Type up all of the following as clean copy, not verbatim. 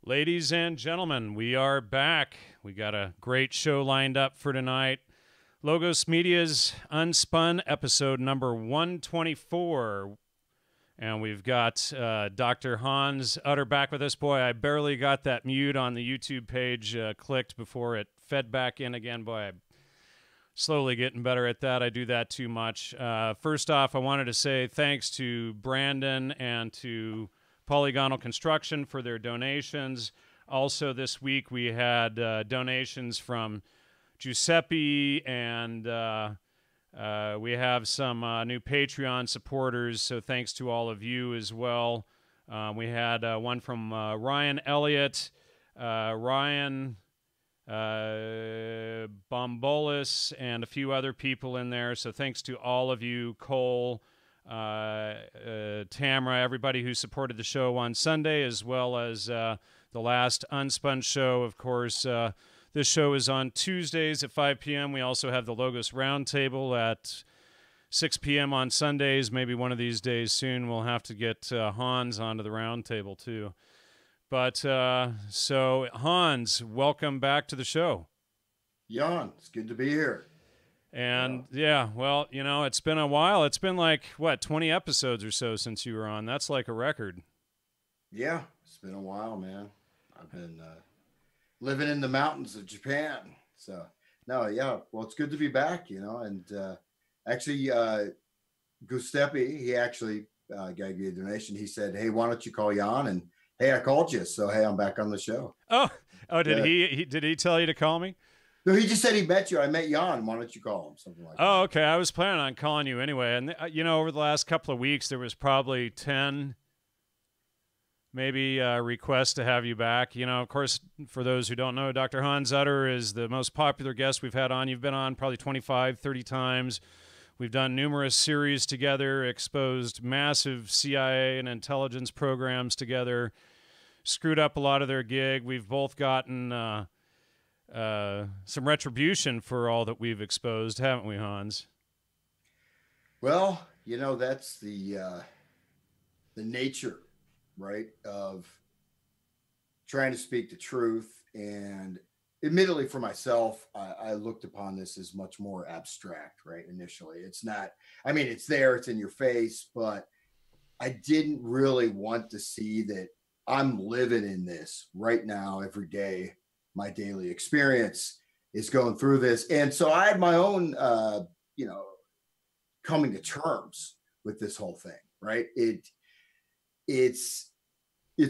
Ladies and gentlemen, we are back. We got a great show lined up for tonight. Logos Media's UnSpun episode number 124. And we've got Dr. Hans Utter back with us. Boy, I barely got that mute on the YouTube page clicked before it fed back in again. Boy, I'm slowly getting better at that. I do that too much. First off, I wanted to say thanks to Brandon and to Polygonal Construction for their donations. Also, this week we had donations from Giuseppe, and we have some new Patreon supporters, so thanks to all of you as well. We had one from Ryan Elliott, Ryan Bombolis, and a few other people in there, so thanks to all of you, Cole, Tamara, everybody who supported the show on Sunday, as well as the last UnSpun show. Of course, this show is on Tuesdays at 5 p.m. We also have the Logos Roundtable at 6 p.m. on Sundays. Maybe one of these days soon we'll have to get Hans onto the roundtable too. But so, Hans, welcome back to the show. Jan, it's good to be here. And yeah, well, you know, it's been a while. It's been like, what, 20 episodes or so since you were on. That's like a record. Yeah, it's been a while, man. I've been living in the mountains of Japan. So, no, yeah, well, it's good to be back, you know. And actually, Giuseppe, he actually gave me a donation. He said, hey, why don't you call Jan? And hey, I called you. So, hey, I'm back on the show. Oh, did he tell you to call me? No, he just said he met you. I met Jan. Why don't you call him? Something like that. Oh, okay. I was planning on calling you anyway. And, you know, over the last couple of weeks, there was probably 10 maybe requests to have you back. You know, of course, for those who don't know, Dr. Hans Utter is the most popular guest we've had on. You've been on probably 25, 30 times. We've done numerous series together, exposed massive CIA and intelligence programs together, screwed up a lot of their gig. We've both gotten some retribution for all that we've exposed, haven't we, Hans? Well, you know, that's the nature, right, of trying to speak the truth. And admittedly, for myself, I looked upon this as much more abstract, right? Initially, it's not, I mean, it's there, it's in your face, but I didn't really want to see that I'm living in this right now every day. My daily experience is going through this. And so I had my own, you know, coming to terms with this whole thing, right? It's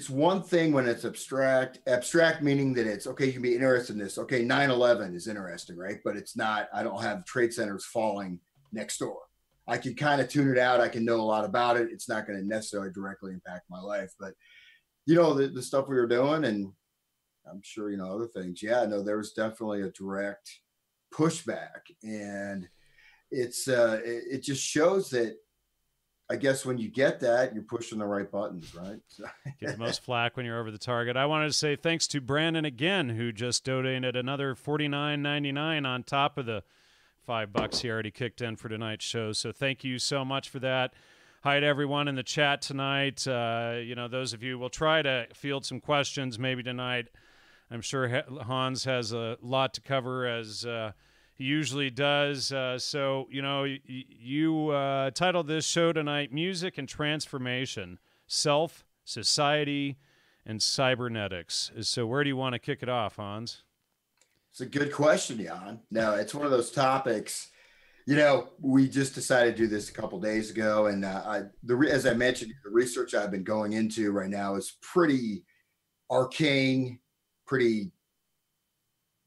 one thing when it's abstract meaning that it's, okay, you can be interested in this. Okay, 9/11 is interesting, right? But it's not, I don't have trade centers falling next door. I can kind of tune it out. I can know a lot about it. It's not going to necessarily directly impact my life. But, you know, the stuff we were doing, and I'm sure, you know, other things. Yeah, no, there was definitely a direct pushback, and it just shows that, I guess, when you get that, you're pushing the right buttons, right? So. Get the most flack when you're over the target. I wanted to say thanks to Brandon again, who just donated another $49.99 on top of the $5 he already kicked in for tonight's show. So thank you so much for that. Hi to everyone in the chat tonight. You know, those of you, we'll try to field some questions maybe tonight. I'm sure Hans has a lot to cover, as he usually does. So, you know, you titled this show tonight, Music and Transformation, Self, Society, and Cybernetics. So where do you want to kick it off, Hans? It's a good question, Jan. No, it's one of those topics, you know, we just decided to do this a couple days ago. And as I mentioned, the research I've been going into right now is pretty arcane, pretty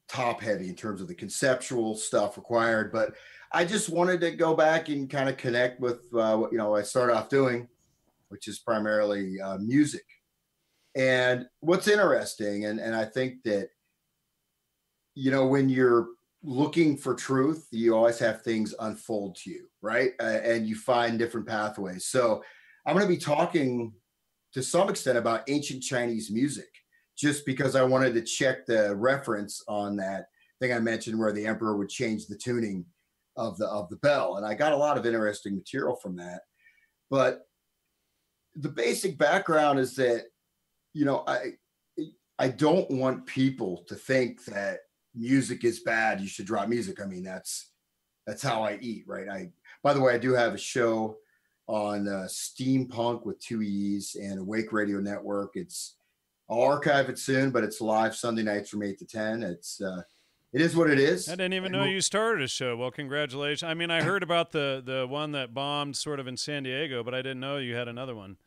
top heavy in terms of the conceptual stuff required. But I just wanted to go back and kind of connect with what, you know, I started off doing, which is primarily music. And what's interesting, and I think that, you know, when you're looking for truth, you always have things unfold to you, right? And you find different pathways. So I'm going to be talking to some extent about ancient Chinese music, just because I wanted to check the reference on that thing I mentioned where the emperor would change the tuning of the bell. And I got a lot of interesting material from that. But the basic background is that, you know, I don't want people to think that music is bad. You should drop music. I mean, that's how I eat, right? By the way, I do have a show on Steampunk with 2 E's and Awake Radio Network. I'll archive it soon, but it's live Sunday nights from 8 to 10. It is what it is. I didn't even know you started a show. Well, congratulations. I mean, I heard about the one that bombed sort of in San Diego, but I didn't know you had another one.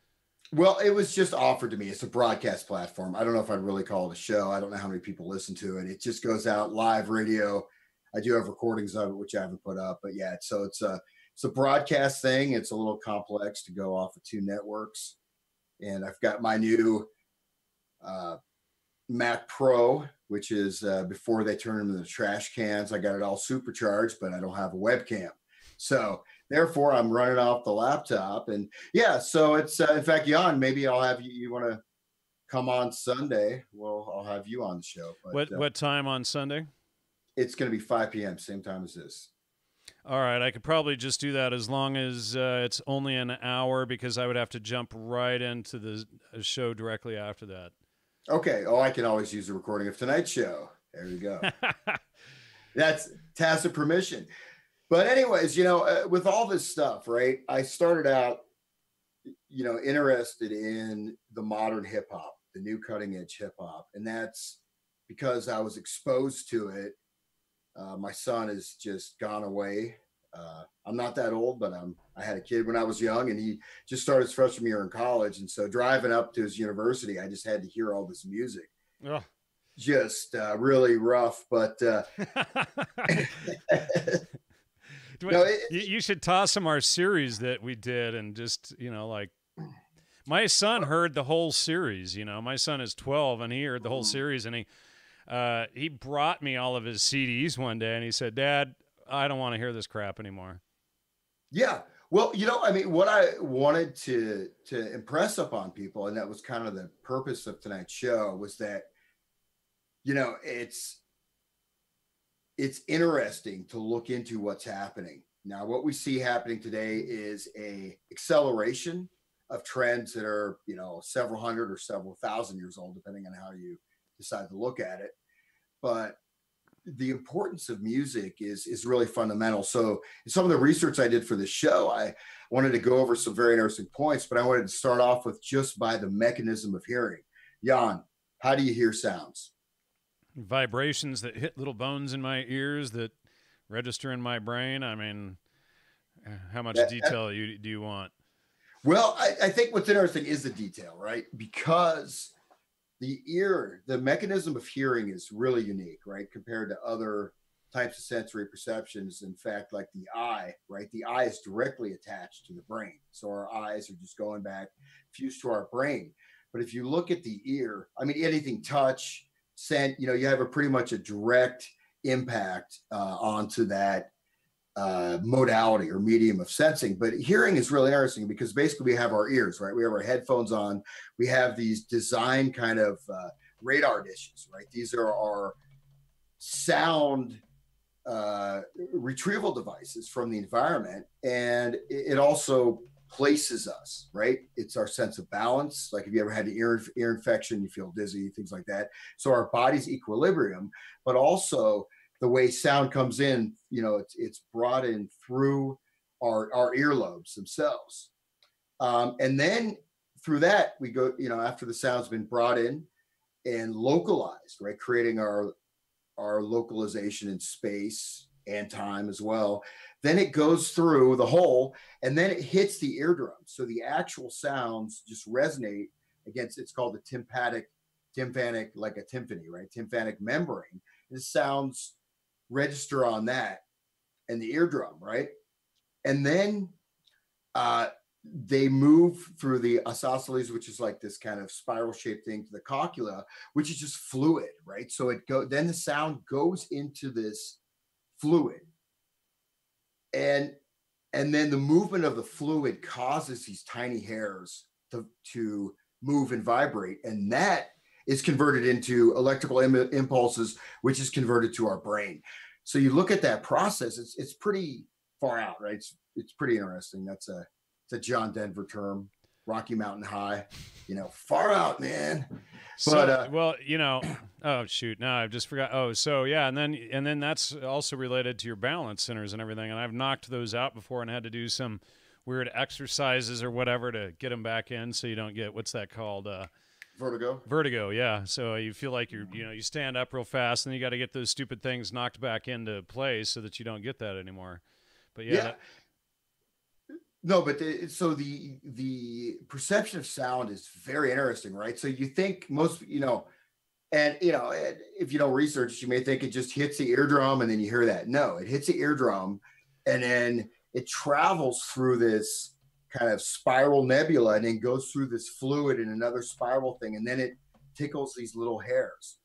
Well, it was just offered to me. It's a broadcast platform. I don't know if I'd really call it a show. I don't know how many people listen to it. It just goes out live radio. I do have recordings of it, which I haven't put up, but yeah. So it's a broadcast thing. It's a little complex to go off of 2 networks, and I've got my new Mac Pro, which is before they turn them into the trash cans. I got it all supercharged, but I don't have a webcam. So therefore, I'm running off the laptop. And yeah, so it's, in fact, Jan, maybe I'll have you want to come on Sunday. Well, I'll have you on the show. But, what time on Sunday? It's going to be 5 p.m., same time as this. All right, I could probably just do that as long as it's only an hour, because I would have to jump right into the show directly after that. Okay. Oh, I can always use the recording of tonight's show. There you go. That's tacit permission. But anyways, with all this stuff, right, I started out, interested in the modern hip hop, the new cutting edge hip hop. And that's because I was exposed to it. My son has just gone away. I'm not that old, but I had a kid when I was young, and he just started his freshman year in college. And so driving up to his university, I just had to hear all this music. Ugh. Just really rough, but you should toss him our series that we did, and just, like, my son heard the whole series. My son is 12, and he heard the whole series, and he brought me all of his CDs one day, and he said, "Dad, I don't want to hear this crap anymore." Yeah. Well, what I wanted to impress upon people, and that was kind of the purpose of tonight's show, was that, it's interesting to look into what's happening. Now, what we see happening today is a acceleration of trends that are, several hundred or several thousand years old, depending on how you decide to look at it. But the importance of music is really fundamental. So in some of the research I did for the show, I wanted to go over some very interesting points, but I wanted to start off with just by the mechanism of hearing. Jan, how do you hear sounds? Vibrations that hit little bones in my ears that register in my brain. I mean, how much detail do you want? Well, I think what's interesting is the detail, right? Because the ear, the mechanism of hearing is really unique, right? Compared to other types of sensory perceptions. In fact, like the eye, right? The eye is directly attached to the brain. So our eyes are just going back, fused to our brain. But if you look at the ear, I mean, anything touch, scent, you have pretty much a direct impact onto that modality or medium of sensing. But hearing is really interesting because basically we have our ears, right? We have our headphones on. We have these design kind of radar dishes, right? These are our sound retrieval devices from the environment. And it also places us, right? It's our sense of balance. Like if you ever had an ear infection, you feel dizzy, things like that. So our body's equilibrium, but also the way sound comes in, it's brought in through our earlobes themselves. And then through that, we go, after the sound's been brought in and localized, right? Creating our localization in space and time as well. Then it goes through the whole, and then it hits the eardrum. So the actual sounds just resonate against, it's called the tympanic, like a tympany, right? Tympanic membrane. The sounds register on that and the eardrum, right? And then they move through the isosceles, which is like this kind of spiral shaped thing, to the cochlea, which is just fluid, right? So then the sound goes into this fluid, and then the movement of the fluid causes these tiny hairs to move and vibrate, and that is converted into electrical impulses, which is converted to our brain. So you look at that process, it's pretty far out, right? It's pretty interesting. It's a John Denver term, Rocky Mountain High, far out, man. But So, well, oh shoot, no, I just forgot. Oh, so yeah, and then that's also related to your balance centers and everything. And I've knocked those out before and had to do some weird exercises or whatever to get them back in, so you don't get what's that called? vertigo. Vertigo. Yeah. So you feel like you stand up real fast, and then you got to get those stupid things knocked back into place so that you don't get that anymore. But yeah, Yeah. No, but so the perception of sound is very interesting, right? So you think most, and if you don't research it, you may think it just hits the eardrum and then you hear that. No, it hits the eardrum and then it travels through this kind of spiral nebula and then goes through this fluid and another spiral thing, and then it tickles these little hairs.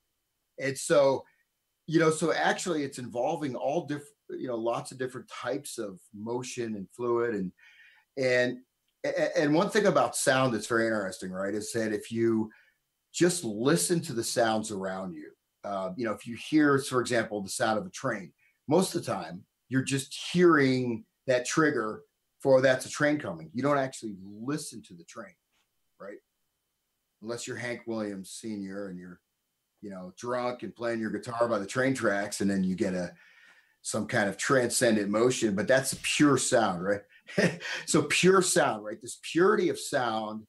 And so, so actually it's involving all different, lots of different types of motion and fluid and and one thing about sound that's very interesting, right, is that if you just listen to the sounds around you, if you hear, for example, the sound of a train, most of the time you're just hearing that trigger for that's a train coming. You don't actually listen to the train, right? Unless you're Hank Williams Sr. and you're, drunk and playing your guitar by the train tracks, and then you get some kind of transcendent motion, but that's a pure sound, right? So pure sound, right? This purity of sound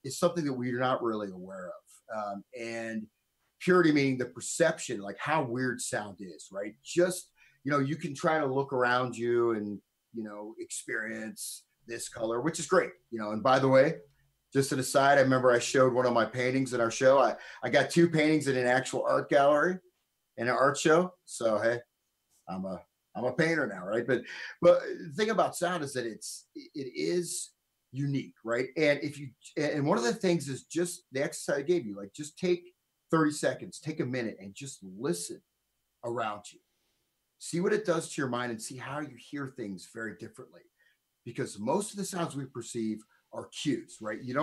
is something that we're not really aware of. And purity meaning the perception, like how weird sound is, right? Just, you can try to look around you and, experience this color, which is great, and by the way, just an aside, I remember I showed one of my paintings in our show. I got two paintings in an actual art gallery in an art show. So, hey, I'm a painter now, right? But the thing about sound is that it is unique, right? And one of the things is just the exercise I gave you, like just take 30 seconds, take a minute and just listen around you. See what it does to your mind and see how you hear things very differently. Because most of the sounds we perceive are cues, right? You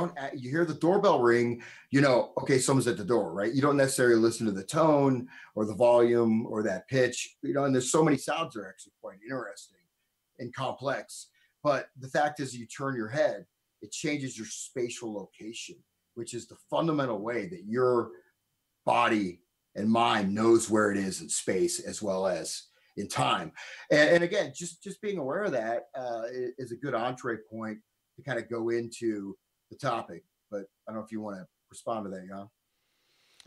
hear the doorbell ring, okay, someone's at the door, right? You don't necessarily listen to the tone or the volume or that pitch, and there's so many sounds that are actually quite interesting and complex. But the fact is, you turn your head, it changes your spatial location, which is the fundamental way that your body and mind knows where it is in space as well as in time. And again, just being aware of that is a good entree point to kind of go into the topic. But I don't know if you want to respond to that, Jan.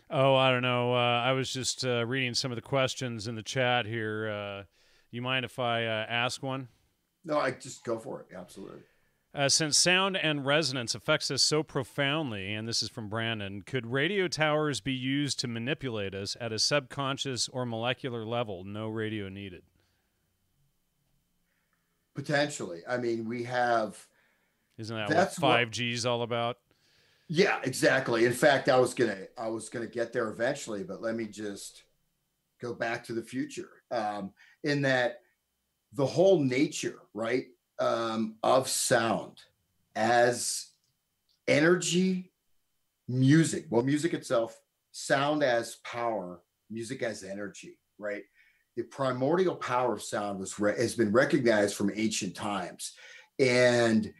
Oh, I don't know. I was just reading some of the questions in the chat here. You mind if I ask one? No, I just go for it. Absolutely. Since sound and resonance affects us so profoundly, and this is from Brandon, could radio towers be used to manipulate us at a subconscious or molecular level? No radio needed. Potentially. I mean, we have. Isn't that what 5G is all about? Yeah, exactly. In fact, I was gonna get there eventually, but let me just go back to the future. In that the whole nature, right, of sound as energy, music, well, music itself, sound as power, music as energy, right? The primordial power of sound has been recognized from ancient times. And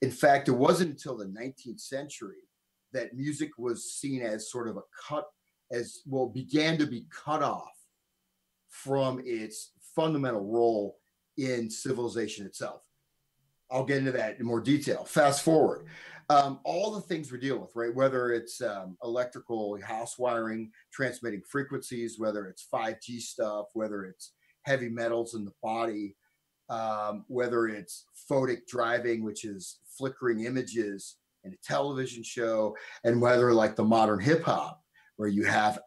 in fact, it wasn't until the 19th century that music was seen as sort of began to be cut off from its fundamental role in civilization itself. I'll get into that in more detail. Fast forward, all the things we deal with, right? Whether it's electrical house wiring, transmitting frequencies, whether it's 5G stuff, whether it's heavy metals in the body, whether it's photic driving, which is flickering images in a television show, and whether like the modern hip hop, where you have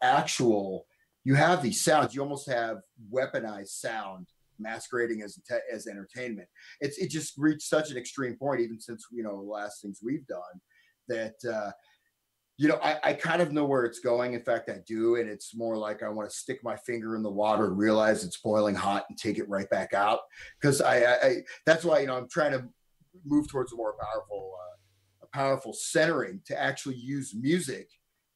these sounds, you almost have weaponized sound masquerading as entertainment. It just reached such an extreme point, even since the last things we've done, that I kind of know where it's going. In fact, I do, and it's more like I want to stick my finger in the water and realize it's boiling hot and take it right back out. Because I that's why I'm trying to move towards a more powerful centering to actually use music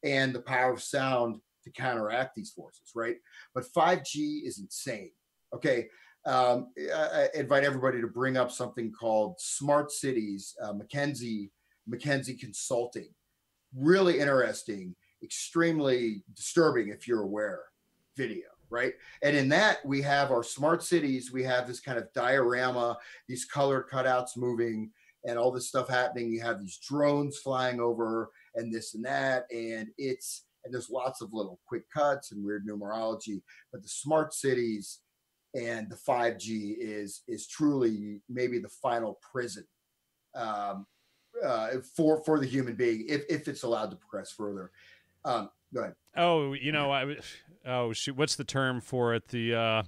and the power of sound to counteract these forces, right? But 5G is insane. Okay. I invite everybody to bring up something called Smart Cities, McKinsey Consulting. Really interesting. extremely disturbing if you're aware video, right? And in that, we have our smart cities. We have this kind of diorama, these colored cutouts moving, and all this stuff happening. You have these drones flying over, and this and that, and there's lots of little quick cuts and weird numerology. But the smart cities and the 5G is truly maybe the final prison, um, for the human being, if it's allowed to progress further. Go ahead. Oh, oh shoot, what's the term for it? The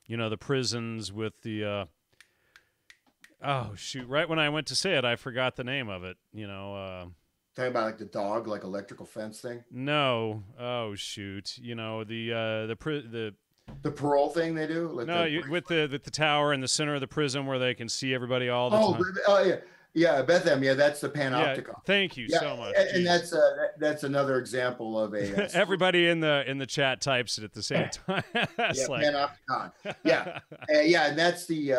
the prisons with the oh shoot, right when I went to say it, I forgot the name of it. Talking about like the dog, like electrical fence thing. No, oh shoot, The parole thing they do, like no, with the tower in the center of the prison where they can see everybody all the time. Oh yeah, yeah, Bethlehem. Yeah, that's the Yeah, panopticon. thank you Yeah, so much. and that's another example of a everybody in the chat types it at the same time. Yeah, like... panopticon. Yeah, yeah, and that's the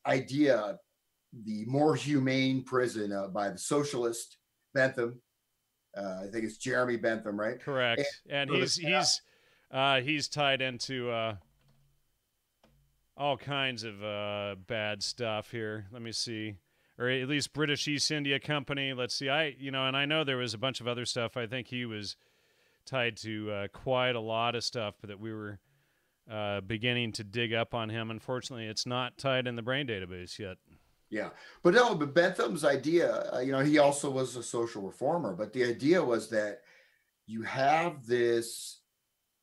idea, the more humane prison by the socialist Bentham. I think it's Jeremy Bentham, right? Correct, and he's tied into all kinds of bad stuff here. Let me see. Or at least British East India Company. Let's see. And I know there was a bunch of other stuff. I think he was tied to quite a lot of stuff that we were beginning to dig up on him. Unfortunately, it's not tied in the brain database yet. Yeah, but Bentham's idea, he also was a social reformer, but the idea was that you have this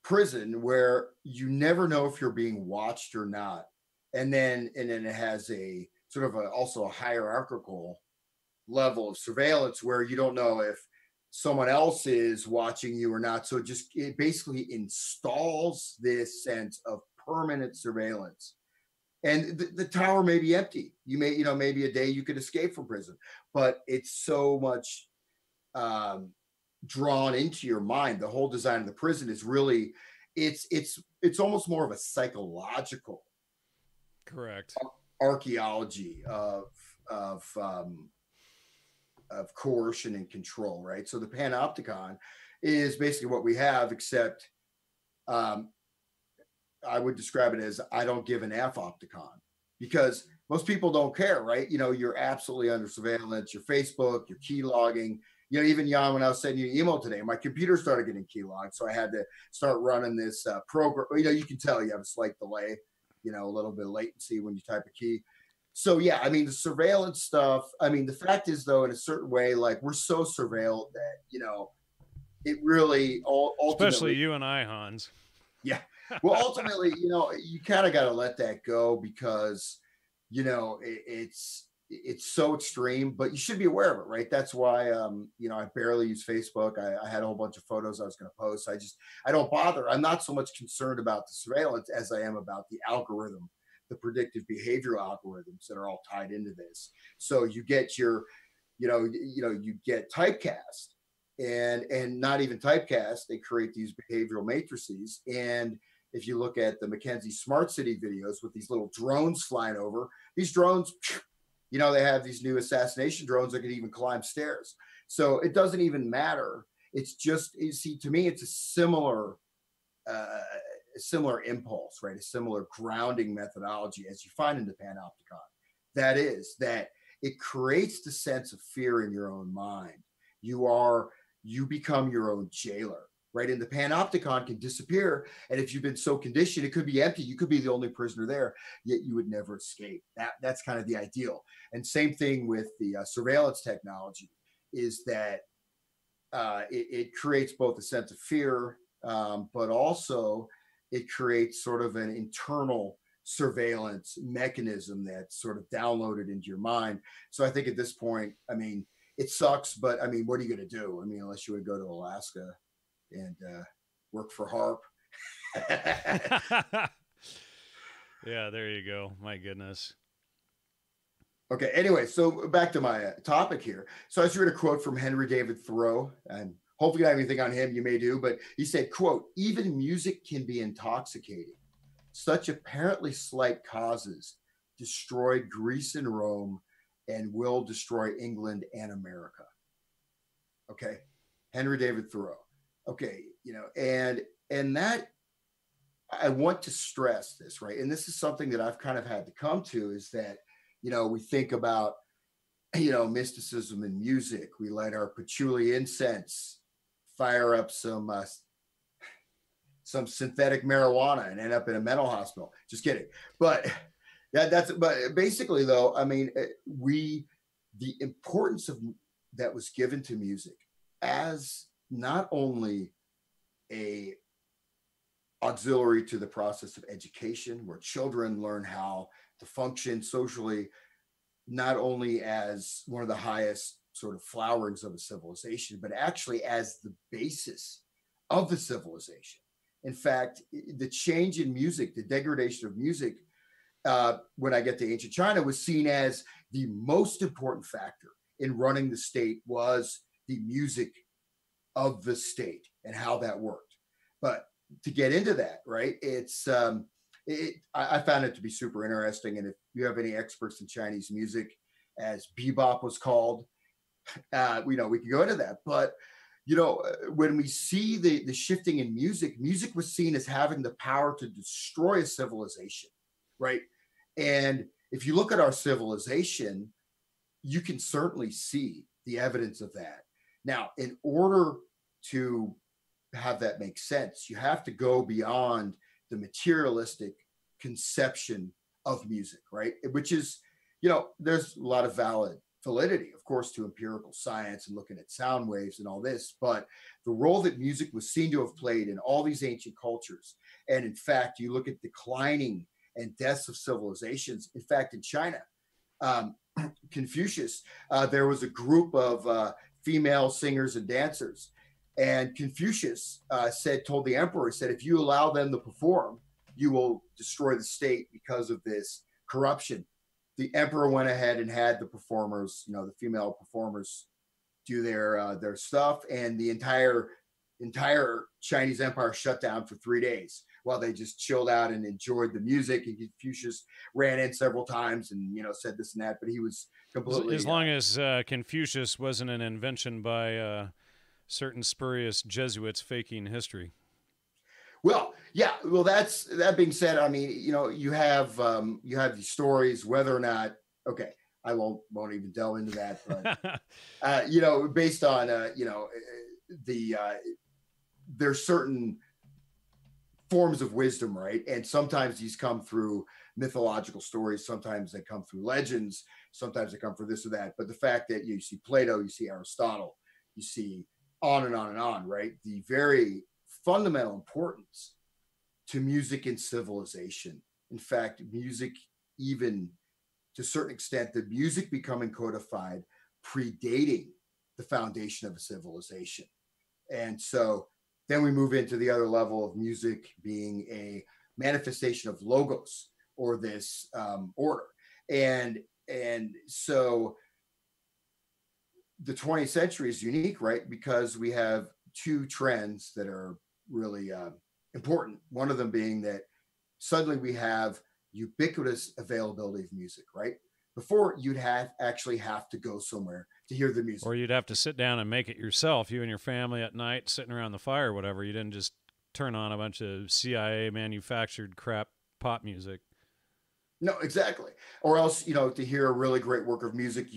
prison where you never know if you're being watched or not, and then it has a sort of also a hierarchical level of surveillance where you don't know if someone else is watching you or not. So it basically installs this sense of permanent surveillance. And the tower may be empty. You may, maybe a day you could escape from prison, but it's so much drawn into your mind. The whole design of the prison is really, it's almost more of a psychological, correct, archaeology of coercion and control, right? So the panopticon is basically what we have, except I would describe it as I don't give an F opticon, because most people don't care, right? You're absolutely under surveillance. Your Facebook, your key logging. Even Jan, when I was sending you an email today, my computer started getting key logged, so I had to start running this program. You can tell you have a slight delay, a little bit of latency when you type a key. So yeah, I mean the surveillance stuff. I mean the fact is though, in a certain way, like we're so surveilled that it really especially you and I, Hans. Yeah. Well, ultimately, you kind of got to let that go because, it's so extreme, but you should be aware of it, right? That's why, I barely use Facebook. I had a whole bunch of photos I was going to post. I don't bother. I'm not so much concerned about the surveillance as I am about the algorithm, the predictive behavioral algorithms that are all tied into this. So you get you get typecast. And not even typecast, they create these behavioral matrices. And if you look at the McKenzie Smart City videos with these little drones flying over, these drones, they have these new assassination drones that can even climb stairs. So it doesn't even matter. It's just, you see, to me, it's a similar impulse, right? A similar grounding methodology as you find in the panopticon. That is, that it creates the sense of fear in your own mind. You become your own jailer, right? And the panopticon can disappear. And if you've been so conditioned, it could be empty. You could be the only prisoner there, yet you would never escape. That's kind of the ideal. And same thing with the surveillance technology is that it creates both a sense of fear, but also it creates sort of an internal surveillance mechanism that's sort of downloaded into your mind. So I think at this point, I mean, it sucks, but I mean, what are you going to do? I mean, unless you would go to Alaska and work for HARP. Yeah, there you go. My goodness. Okay. Anyway, so back to my topic here. So I just read a quote from Henry David Thoreau, and hopefully you don't have anything on him. You may do, but he said, quote, "Even music can be intoxicating. Such apparently slight causes destroyed Greece and Rome and will destroy England and America." Okay. Henry David Thoreau. Okay, and that I want to stress this, right? And this is something that I've kind of had to come to is that, we think about, mysticism in music. We light our patchouli incense, fire up some synthetic marijuana and end up in a mental hospital. Just kidding. But but basically though, I mean, the importance of that was given to music as not only a auxiliary to the process of education where children learn how to function socially, not only as one of the highest sort of flowerings of a civilization, but actually as the basis of the civilization. In fact, the change in music, the degradation of music, when I get to ancient China, was seen as the most important factor in running the state was the music of the state and how that worked. But to get into that, right, I found it to be super interesting. And if you have any experts in Chinese music, as bebop was called, we can go into that. But when we see the shifting in music, music was seen as having the power to destroy a civilization, right? And if you look at our civilization, you can certainly see the evidence of that. Now, in order to have that make sense, you have to go beyond the materialistic conception of music, right? Which is, there's a lot of validity, of course, to empirical science and looking at sound waves and all this, but the role that music was seen to have played in all these ancient cultures. And in fact, you look at declining and deaths of civilizations. In fact, in China, Confucius, there was a group of female singers and dancers. And Confucius told the emperor, said, if you allow them to perform, you will destroy the state because of this corruption. The emperor went ahead and had the performers, the female performers, do their stuff, and the entire Chinese empire shut down for 3 days while they just chilled out and enjoyed the music. And Confucius ran in several times and said this and that, but he was completely as long as Confucius wasn't an invention by certain spurious Jesuits faking history. Well, yeah. Well, that being said, I mean, you have these stories, whether or not, okay, I won't even delve into that, but based on there's certain forms of wisdom, right? And sometimes these come through mythological stories, sometimes they come through legends, sometimes they come for this or that. But the fact that you see Plato, you see Aristotle, you see on and on and on, right? The very fundamental importance to music and civilization. In fact, music, even to a certain extent, the music becoming codified, predating the foundation of a civilization. And so then we move into the other level of music being a manifestation of logos, or this order. And so the 20th century is unique, right? Because we have two trends that are really important. One of them being that suddenly we have ubiquitous availability of music, right? Before, you'd actually have to go somewhere to hear the music. Or you'd have to sit down and make it yourself, you and your family at night, sitting around the fire or whatever. You didn't just turn on a bunch of CIA manufactured crap pop music. No, exactly. Or else, to hear a really great work of music,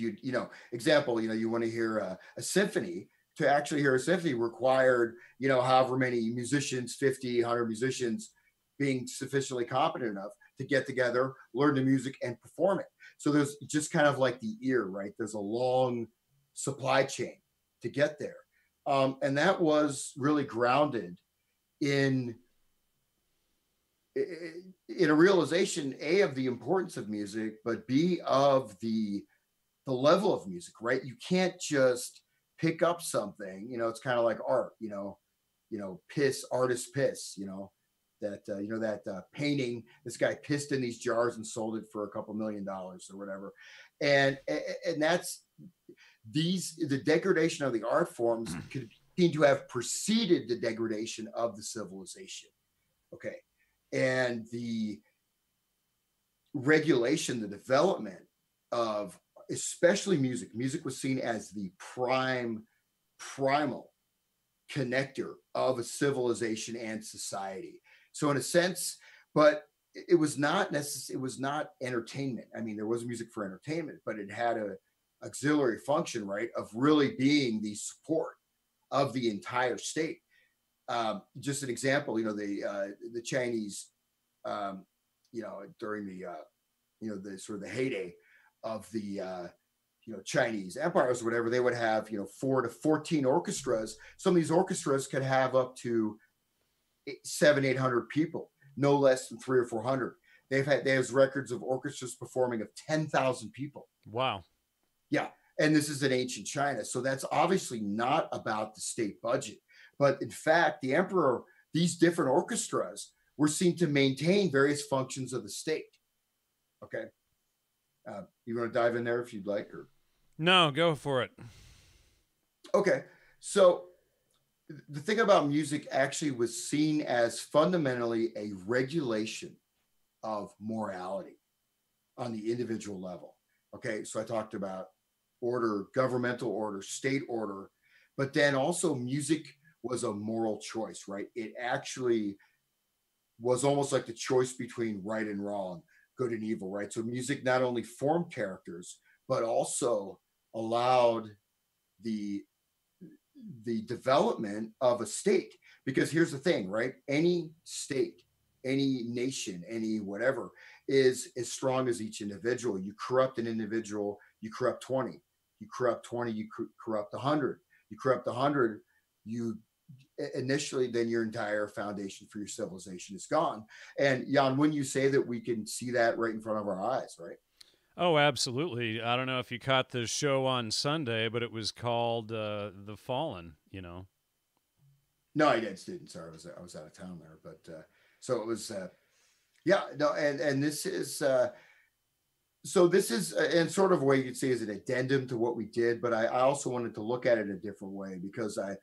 example, you want to hear a symphony. To actually hear a symphony required, however many musicians, 50, 100 musicians, being sufficiently competent enough to get together, learn the music, and perform it. So there's just kind of like the ear, right? There's a long supply chain to get there. And that was really grounded in a realization, A, of the importance of music, but B, of the level of music, right? You can't just pick up something, it's kind of like art, artist piss, that painting, this guy pissed in these jars and sold it for $2 million or whatever. And that's the degradation of the art forms could seem to have preceded the degradation of the civilization. Okay. And the regulation, the development of especially music was seen as the primal connector of a civilization and society. So in a sense, but it was not necessary. It was not entertainment. I mean, there was music for entertainment, but it had a auxiliary function, right, of really being the support of the entire state. Just an example, the Chinese, during the the sort of the heyday of the Chinese empires or whatever, they would have 4 to 14 orchestras. Some of these orchestras could have up to 700-800 people, no less than 300 or 400. There's records of orchestras performing of 10,000 people. Wow. Yeah. And this is in ancient China. So that's obviously not about the state budget. But in fact, the emperor, these different orchestras were seen to maintain various functions of the state. Okay. You want to dive in there if you'd like? Or No, go for it. Okay. So the thing about music actually was seen as fundamentally a regulation of morality on the individual level. Okay. So I talked about order, governmental order, state order, but then also music was a moral choice, right? It actually was almost like the choice between right and wrong, good and evil, right? So music not only formed characters, but also allowed the development of a state. Because here's the thing, right? Any state, any nation, any whatever is as strong as each individual. You corrupt an individual, you corrupt 20. You corrupt 20, you corrupt 100. You corrupt 100, you initially, then your entire foundation for your civilization is gone. And Jan, wouldn't you say that we can see that right in front of our eyes, right? Oh, absolutely. I don't know if you caught the show on Sunday, but it was called The Fallen, No, I didn't. Sorry, I was out of town there, but so it was. Yeah, no, and this is. So this is, in sort of a way you could say, is an addendum to what we did, but I also wanted to look at it a different way because I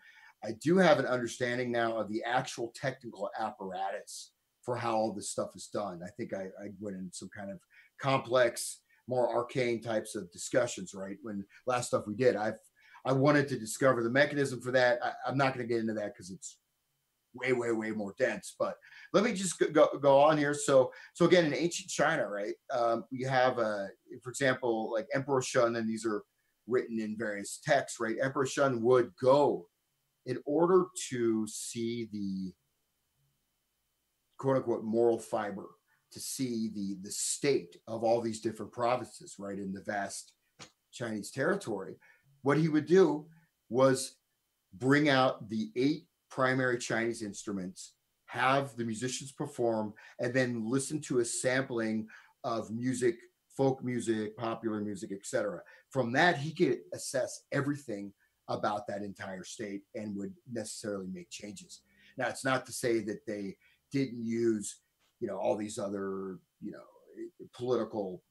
do have an understanding now of the actual technical apparatus for how all this stuff is done. I think I went in some kind of complex, more arcane types of discussions, right? When last stuff we did, I wanted to discover the mechanism for that. I'm not going to get into that because it's way more dense. But let me just go on here. So again, in ancient China, right? We have, for example, like Emperor Shun, and these are written in various texts, right? Emperor Shun would go in order to see the quote unquote moral fiber, to see the state of all these different provinces, right, in the vast Chinese territory. What he would do was bring out the 8 primary Chinese instruments, have the musicians perform, and then listen to a sampling of music, folk music, popular music, etc. From that, he could assess everything about that entire state and would necessarily make changes. Now, it's not to say that they didn't use, all these other, political,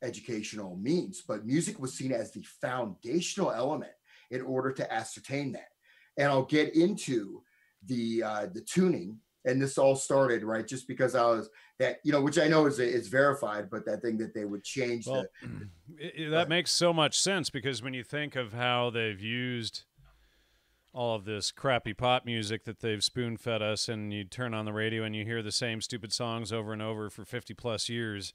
educational means, but music was seen as the foundational element in order to ascertain that. And I'll get into the tuning. And this all started, right, just because I was that, which I know is verified, but that thing that they would change. Well, that makes so much sense because when you think of how they've used all of this crappy pop music that they've spoon-fed us, and you turn on the radio and you hear the same stupid songs over and over for 50 plus years,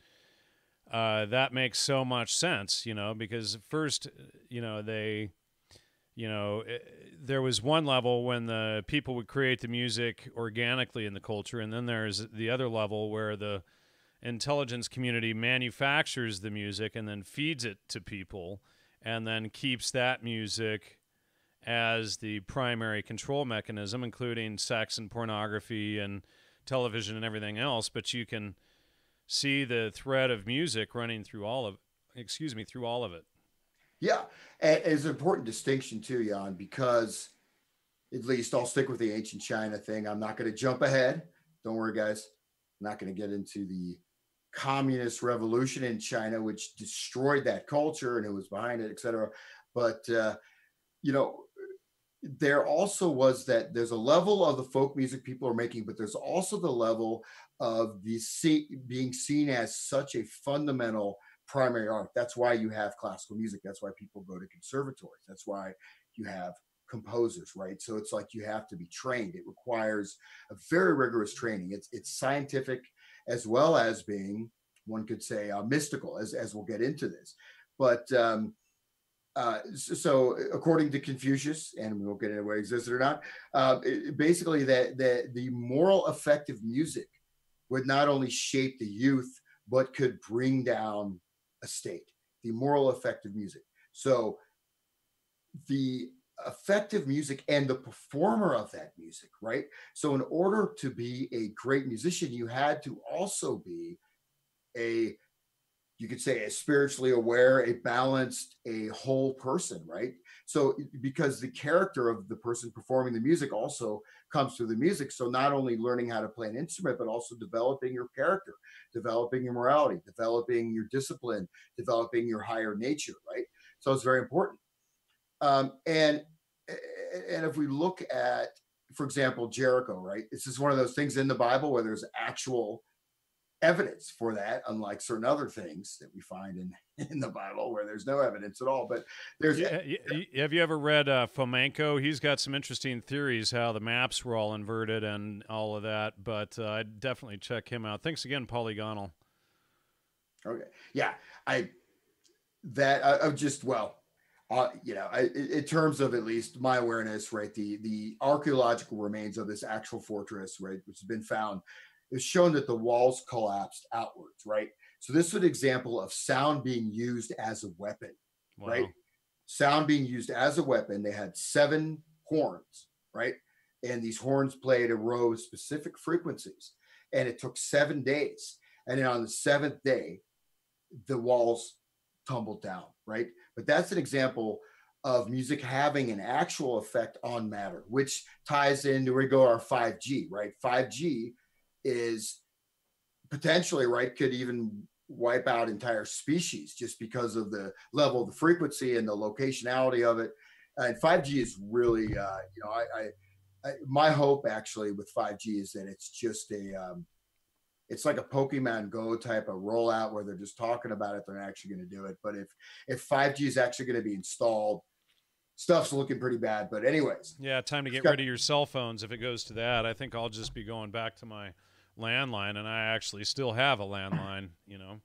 that makes so much sense, because first, there was one level when the people would create the music organically in the culture, and then there's the other level where the intelligence community manufactures the music and then feeds it to people and then keeps that music as the primary control mechanism, including sex and pornography and television and everything else. But you can see the thread of music running through all of it. Yeah, and it's an important distinction too, Jan, because at least I'll stick with the ancient China thing. I'm not going to jump ahead. Don't worry, guys. I'm not going to get into the communist revolution in China, which destroyed that culture and who was behind it, et cetera. But, there also was that there's a level of the folk music people are making, but there's also the level of being seen as such a fundamental primary art. That's why you have classical music. That's why people go to conservatories. That's why you have composers, right? So it's like you have to be trained. It requires a very rigorous training. It's scientific as well as being, one could say, mystical, as we'll get into this. But so according to Confucius, and we won't get into whether it existed or not, basically that the moral effective music would not only shape the youth, but could bring down a state. The moral effective music. So the effective music and the performer of that music, right? So in order to be a great musician, you had to also be a, you could say, a spiritually aware, a balanced, a whole person, right? So because the character of the person performing the music also comes through the music. So not only learning how to play an instrument, but also developing your character, developing your morality, developing your discipline, developing your higher nature, right? So it's very important. And if we look at, for example, Jericho, right? This is one of those things in the Bible where there's actual evidence for that, unlike certain other things that we find in the Bible where there's no evidence at all. But there's have you ever read Fomenko? He's got some interesting theories how the maps were all inverted and all of that. But I'd definitely check him out. Thanks again, Polygonal. Okay, yeah, I just, well, you know, in terms of at least my awareness, right, the archaeological remains of this actual fortress, right, which has been found, is shown that the walls collapsed outwards, right? So this is an example of sound being used as a weapon, Wow. right? Sound being used as a weapon. They had 7 horns, right? And these horns played a row of specific frequencies. And it took 7 days. And then on the 7th day, the walls tumbled down, right? But that's an example of music having an actual effect on matter, which ties into where we go our 5G, right? 5G is potentially, right, could even wipe out entire species just because of the level of the frequency and the locationality of it. And 5G is really, you know, my hope actually with 5G is that it's just it's like a Pokemon Go type of rollout where they're just talking about it, they're not actually going to do it. But if 5G is actually going to be installed, stuff's looking pretty bad. But anyways, yeah, time to get rid of your cell phones if it goes to that. I think I'll just be going back to my landline, and I actually still have a landline, you know.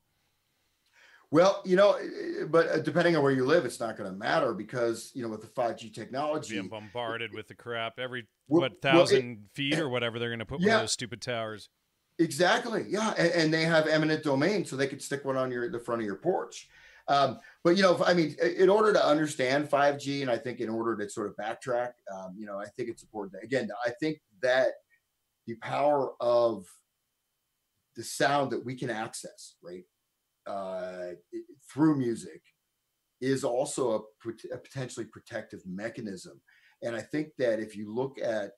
Well, you know, but depending on where you live, it's not going to matter because, you know, with the 5G technology, being bombarded with the crap every 1,000 feet or whatever they're going to put one of those stupid towers. Exactly. Yeah. And they have eminent domain, so they could stick one on the front of your porch. But, you know, I mean, in order to understand 5G, and I think in order to sort of backtrack, you know, I think it's important. Again, I think that the power of the sound that we can access, right, through music is also a potentially protective mechanism. And I think that if you look at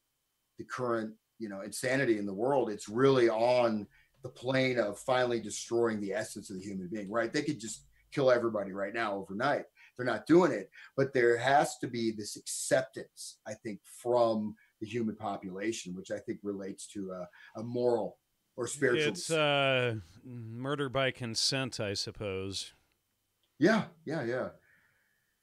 the current, you know, insanity in the world, it's really on the plane of finally destroying the essence of the human being, right? They could just kill everybody right now overnight. They're not doing it, but there has to be this acceptance, I think, from the human population, which I think relates to a moral or spiritual. It's murder by consent, I suppose. Yeah.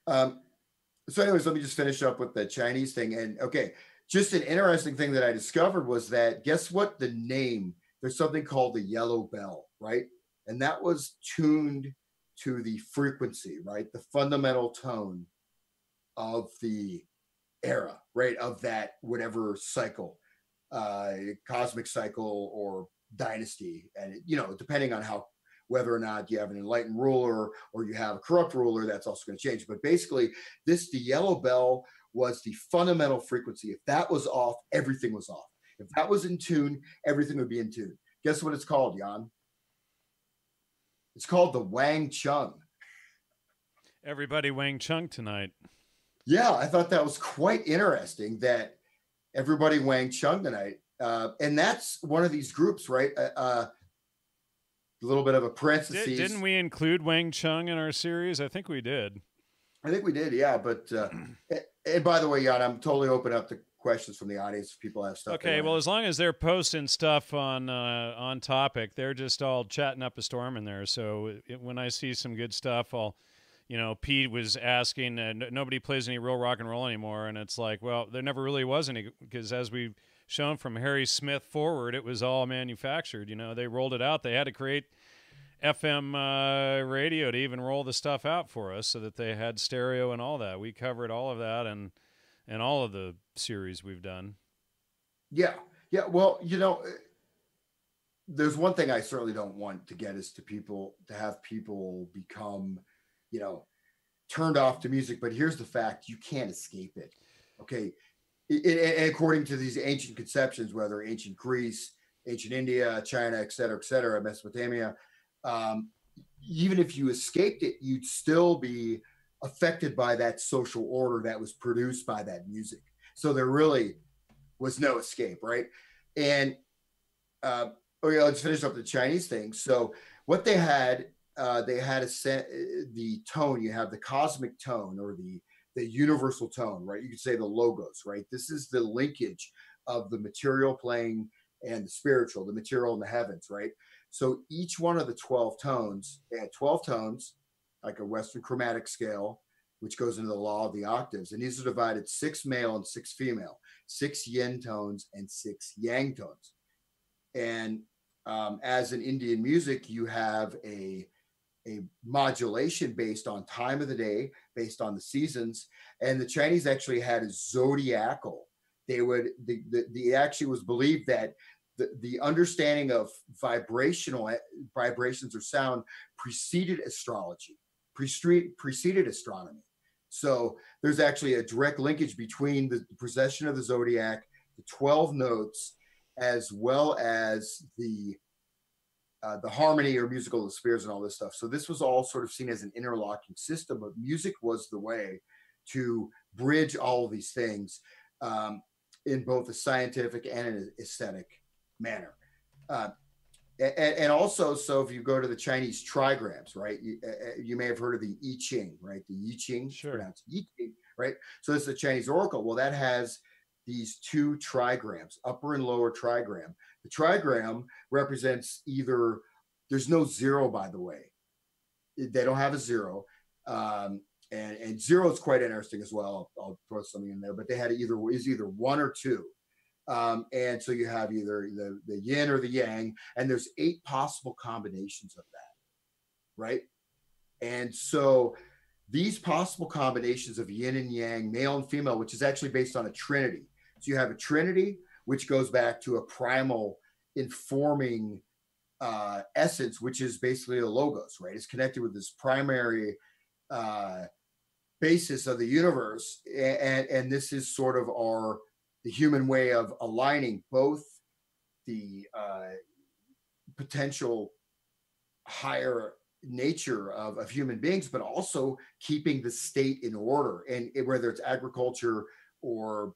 So anyways, let me just finish up with the Chinese thing. And okay, just an interesting thing that I discovered was that, guess what? The name, there's something called the yellow bell, right? And that was tuned to the frequency, right? The fundamental tone of the era, right? Of that, whatever cycle, cosmic cycle or dynasty. And, you know, depending on how, whether or not you have an enlightened ruler or you have a corrupt ruler, that's also going to change. But basically, the yellow bell was the fundamental frequency. If that was off, everything was off. If that was in tune, everything would be in tune. Guess what it's called, Jan? It's called the Wang Chung. Everybody Wang Chung tonight. Yeah, I thought that was quite interesting that everybody Wang Chung tonight. And that's one of these groups, right? A little bit of a parenthesis. Didn't we include Wang Chung in our series? I think we did. I think we did, yeah. But and by the way, Jan, I'm totally open up to questions from the audience if people have stuff. Okay, well, as long as they're posting stuff on topic, they're just all chatting up a storm in there. So when I see some good stuff, I'll Pete was asking, nobody plays any real rock and roll anymore. And it's like, well, there never really was any, because as we've shown from Harry Smith forward, it was all manufactured. They rolled it out. They had to create FM radio to even roll the stuff out for us, so that they had stereo and all that. We covered all of that and all of the series we've done. Yeah. Yeah. Well, there's one thing I certainly don't want to get is to have people become, turned off to music. But here's the fact: you can't escape it. Okay. According to these ancient conceptions, whether ancient Greece, ancient India, China, et cetera, Mesopotamia, um, even if you escaped it, you'd still be affected by that social order that was produced by that music. So there really was no escape, right? And okay, let's finish up the Chinese thing. So what they had the tone. You have the cosmic tone, or the universal tone, right? You could say the logos, right? This is the linkage of the material plane and the spiritual, the material and the heavens, right? So each one of the 12 tones, they had 12 tones, like a Western chromatic scale, which goes into the law of the octaves. And these are divided 6 male and 6 female, 6 yin tones and 6 yang tones. And as in Indian music, you have a modulation based on time of the day, based on the seasons. And the Chinese actually had a zodiacal. The actually was believed that the understanding of vibrations or sound preceded astrology, preceded astronomy. So there's actually a direct linkage between the procession of the zodiac, the 12 notes, as well as the harmony or musical of the spheres and all this stuff. So this was all sort of seen as an interlocking system, but music was the way to bridge all of these things in both a scientific and an aesthetic manner. And also, so if you go to the Chinese trigrams, right, you may have heard of the I Ching, right? The I Ching, sure, pronounced I Ching, right? So this is the Chinese oracle. Well, that has these 2 trigrams, upper and lower trigram. The trigram represents either, there's no zero, by the way. They don't have a zero. And zero is quite interesting as well. I'll throw something in there, but they had either 1 or 2. And so you have either the yin or the yang, and there's 8 possible combinations of that, right? And so these possible combinations of yin and yang, male and female, which is actually based on a trinity. So you have a trinity, which goes back to a primal informing essence, which is basically a logos, right? It's connected with this primary basis of the universe. And this is sort of the human way of aligning both the potential higher nature of human beings, but also keeping the state in order. And whether it's agriculture or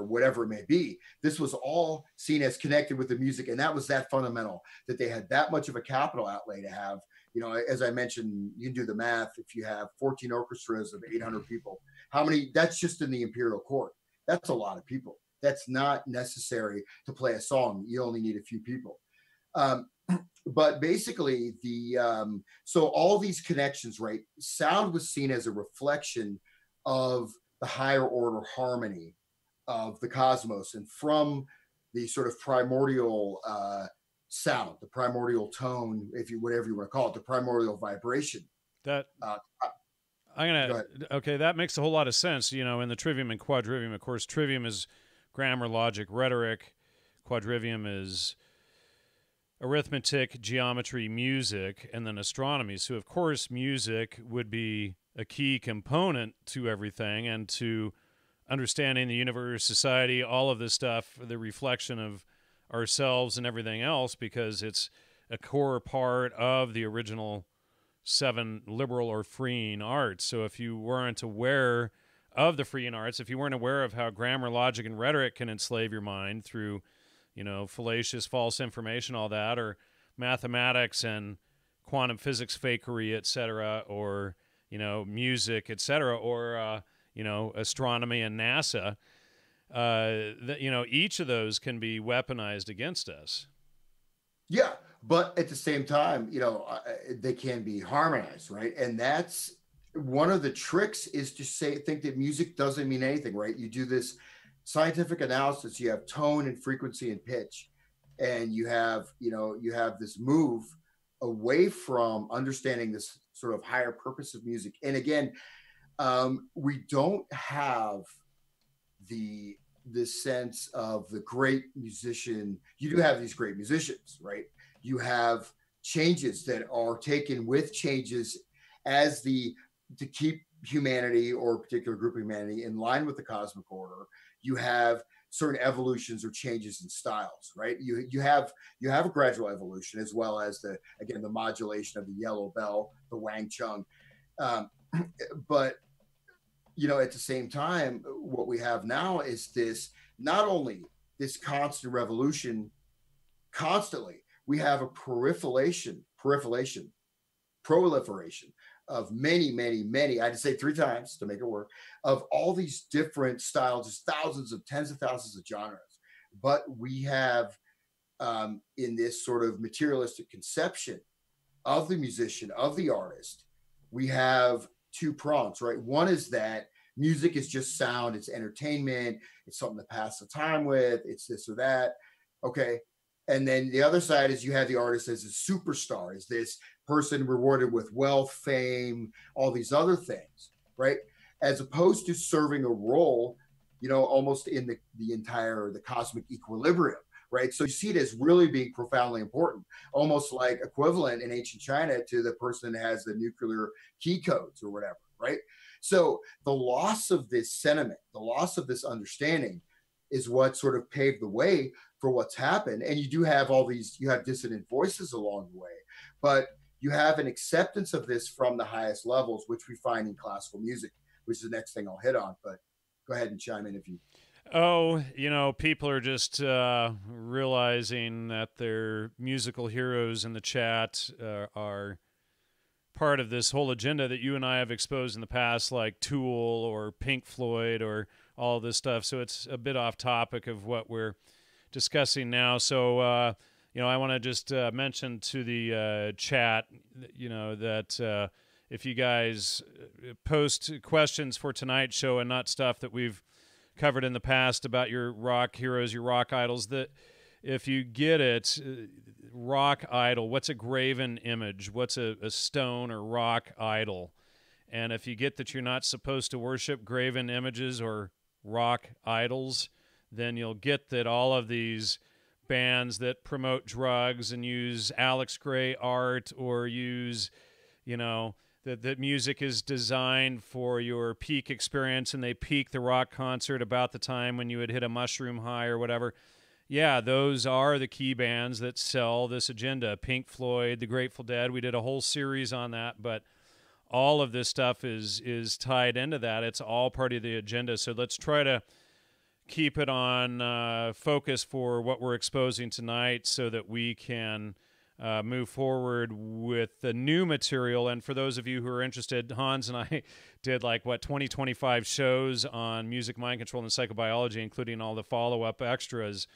whatever it may be, this was all seen as connected with the music. And that was that fundamental, that they had that much of a capital outlay to have, as I mentioned, you can do the math. If you have 14 orchestras of 800 people, how many, that's just in the imperial court. That's a lot of people. That's not necessary to play a song. You only need a few people. But basically so all these connections, right? Sound was seen as a reflection of the higher order harmony of the cosmos, and from the sort of primordial sound, the primordial tone, whatever you want to call it, the primordial vibration. That okay, that makes a whole lot of sense. In the trivium and quadrivium, of course, trivium is grammar, logic, rhetoric. Quadrivium is arithmetic, geometry, music, and then astronomy. So, of course, music would be a key component to everything, and to understanding the universe, society, all of this stuff, the reflection of ourselves and everything else, because it's a core part of the original 7 liberal or freeing arts. So if you weren't aware of the freeing arts, if you weren't aware of how grammar, logic, and rhetoric can enslave your mind through, fallacious, false information, all that, or mathematics and quantum physics fakery, etc., or, music, etc., or, astronomy and NASA, each of those can be weaponized against us. Yeah, but at the same time, they can be harmonized, right? And that's one of the tricks is to think that music doesn't mean anything, right? You do this scientific analysis, you have tone and frequency and pitch, and you have, you have this move away from understanding this sort of higher purpose of music. And again, we don't have the sense of the great musician. You do have these great musicians, right? You have changes that are taken with changes as to keep humanity or a particular group of humanity in line with the cosmic order. You have certain evolutions or changes in styles, right? You have a gradual evolution, as well as the modulation of the yellow bell, the Wang Chung. But at the same time, what we have now is this, not only this constant revolution, constantly, we have a proliferation of many, I'd say 3 times to make it work, of all these different styles, just tens of thousands of genres. But we have, in this sort of materialistic conception of the musician, of the artist, we have 2 prongs, right? One is that music is just sound, it's entertainment, it's something to pass the time with, it's this or that. Okay. And then the other side is you have the artist as a superstar, is this person rewarded with wealth, fame, all these other things, right? As opposed to serving a role, almost in the cosmic equilibrium, right? So you see it as really being profoundly important, almost like equivalent in ancient China to the person that has the nuclear key codes or whatever, right? So the loss of this sentiment, the loss of this understanding is what sort of paved the way for what's happened. And you do have you have dissonant voices along the way, but you have an acceptance of this from the highest levels, which we find in classical music, which is the next thing I'll hit on. But go ahead and chime in if you. Oh, people are just realizing that their musical heroes in the chat are part of this whole agenda that you and I have exposed in the past, like Tool or Pink Floyd or all this stuff. So it's a bit off topic of what we're discussing now. So, I want to just mention to the chat, that if you guys post questions for tonight's show and not stuff that we've covered in the past about your rock heroes, your rock idols, that if you get it, rock idol, what's a graven image? What's a stone or rock idol? And if you get that you're not supposed to worship graven images or rock idols, then you'll get that all of these bands that promote drugs and use Alex Gray art or use, that music is designed for your peak experience, and they peak the rock concert about the time when you would hit a mushroom high or whatever. Yeah, those are the key bands that sell this agenda. Pink Floyd, the Grateful Dead, we did a whole series on that, but all of this stuff is tied into that. It's all part of the agenda. So let's try to keep it on focus for what we're exposing tonight so that we can move forward with the new material. And for those of you who are interested, Hans and I did 25 shows on music, mind control, and psychobiology, including all the follow-up extras.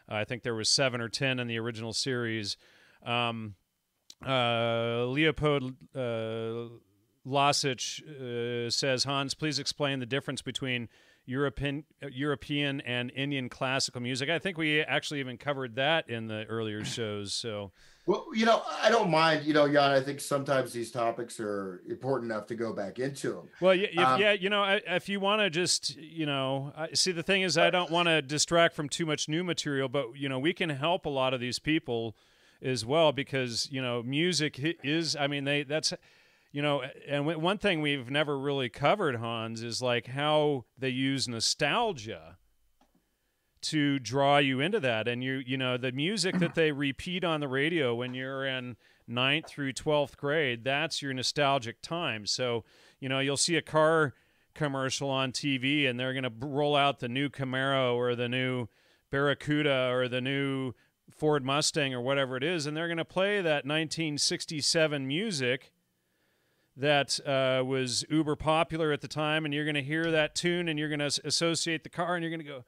I think there was 7 or 10 in the original series. Leopold Lasic says, Hans, please explain the difference between European and Indian classical music. I think we actually even covered that in the earlier shows. So, well, I don't mind, Jan. I think sometimes these topics are important enough to go back into them. Well, if you want to just, see, the thing is, I don't want to distract from too much new material, but we can help a lot of these people as well, because music is, that's. And one thing we've never really covered, Hans, is how they use nostalgia to draw you into that. And the music that they repeat on the radio when you're in 9th through 12th grade, that's your nostalgic time. So, you'll see a car commercial on TV and they're going to roll out the new Camaro or the new Barracuda or the new Ford Mustang or whatever it is, and they're going to play that 1967 music that was uber popular at the time, and you're going to hear that tune and you're going to associate the car and you're going to go,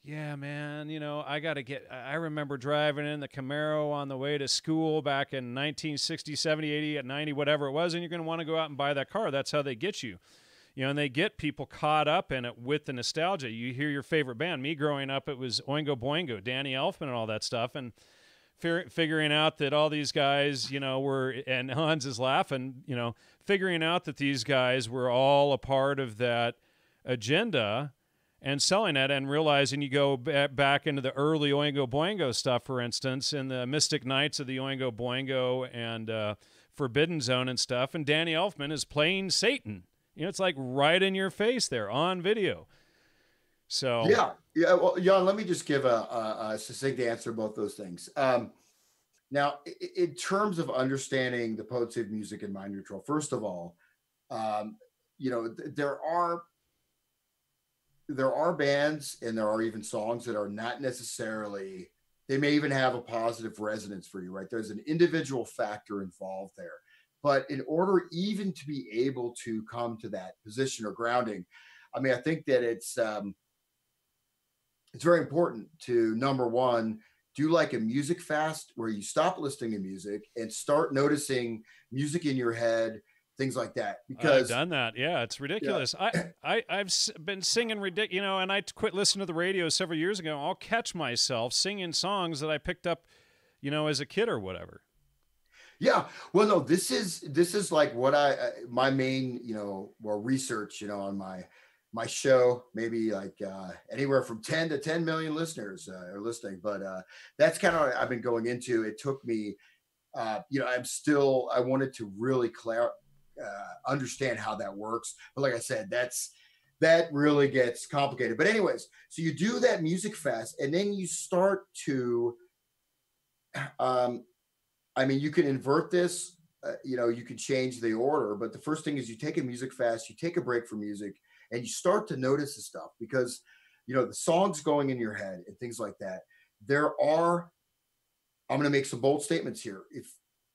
Yeah, man. I got to I remember driving in the Camaro on the way to school back in 1960, 70, 80, at 90, whatever it was. And you're going to want to go out and buy that car. That's how they get you. And they get people caught up in it with the nostalgia. You hear your favorite band. Me growing up, it was Oingo Boingo, Danny Elfman, and all that stuff. And figuring out that all these guys, and Hans is laughing, figuring out that these guys were all a part of that agenda and selling it, and realizing you go back into the early Oingo Boingo stuff, for instance, in the Mystic Nights of the Oingo Boingo and Forbidden Zone and stuff, and Danny Elfman is playing Satan. It's like right in your face there on video. So yeah. Well, Jan, let me just give a succinct answer to both those things. Now, in terms of understanding the potency of music and mind control, first of all, there are bands and there are even songs that are not necessarily, they may even have a positive resonance for you, right? There's an individual factor involved there. But in order even to be able to come to that position or grounding, I mean, I think that it's very important to, number one, do like a music fast where you stop listening to music and start noticing music in your head, things like that. Because I've done that. Yeah, it's ridiculous. Yeah. I've been singing ridiculous, and I quit listening to the radio several years ago. I'll catch myself singing songs that I picked up, as a kid or whatever. Yeah. Well, no, this is like what my main, well, research, on my show, maybe like anywhere from 10 to 10 million listeners are listening. But that's kind of what I've been going into. It took me, I wanted to really understand how that works. But like I said, that really gets complicated. But anyways, so you do that music fast, and then you start to, you can invert this, you can change the order, but the first thing is you take a music fast, you take a break from music, and you start to notice the stuff because, the songs going in your head and things like that. I'm going to make some bold statements here. If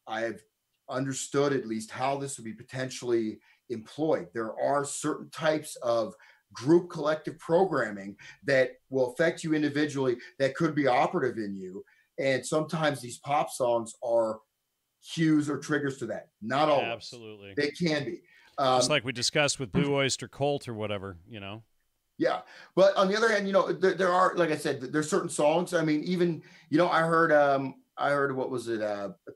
I have understood at least how this would be potentially employed, there are certain types of group collective programming that will affect you individually that could be operative in you. And sometimes these pop songs are cues or triggers to that. Not always. Absolutely. They can be. Just like we discussed with Blue Oyster Cult or whatever, Yeah. But on the other hand, there are, like I said, there's certain songs. I mean, even, I heard, what was it?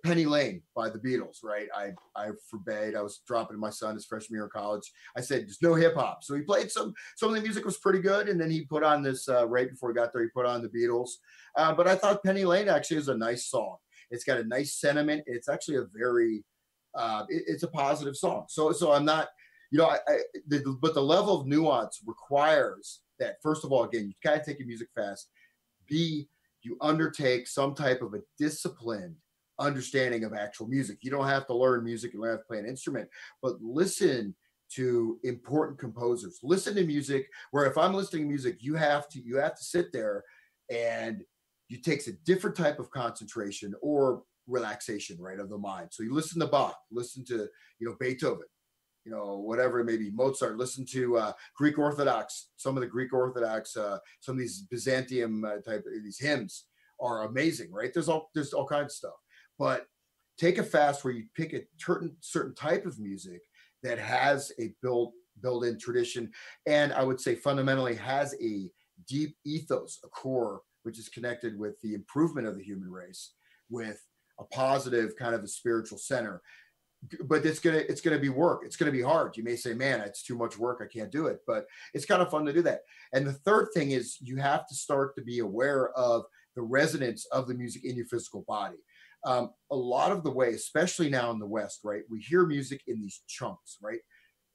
Penny Lane by the Beatles, right? I forbade, I was dropping my son his freshman year of college. I said, there's no hip hop. So he played some of the music was pretty good. And then he put on this, right before he got there, he put on the Beatles. But I thought Penny Lane actually is a nice song. It's got a nice sentiment. It's actually a very, it's a positive song. So I'm not, but the level of nuance requires that, first of all, again, you kind of take your music fast. B, you undertake some type of a disciplined understanding of actual music. You don't have to learn music, you don't have to play an instrument, but listen to important composers. Listen to music where, if I'm listening to music, you have to sit there, and it takes a different type of concentration or relaxation, right, of the mind. So you listen to Bach, listen to, Beethoven, whatever it may be, Mozart, listen to Greek Orthodox, some of the Greek Orthodox, some of these Byzantium type, these hymns are amazing, right? There's all kinds of stuff. But take a fast where you pick a certain type of music that has a built-in tradition, and I would say fundamentally has a deep ethos, a core, which is connected with the improvement of the human race, with a positive kind of a spiritual center. But it's gonna be work. It's gonna be hard. You may say, man, it's too much work, I can't do it. But it's kind of fun to do that. And the third thing is, you have to start to be aware of the resonance of the music in your physical body. A lot of the way, especially now in the West, right, we hear music in these chunks, right?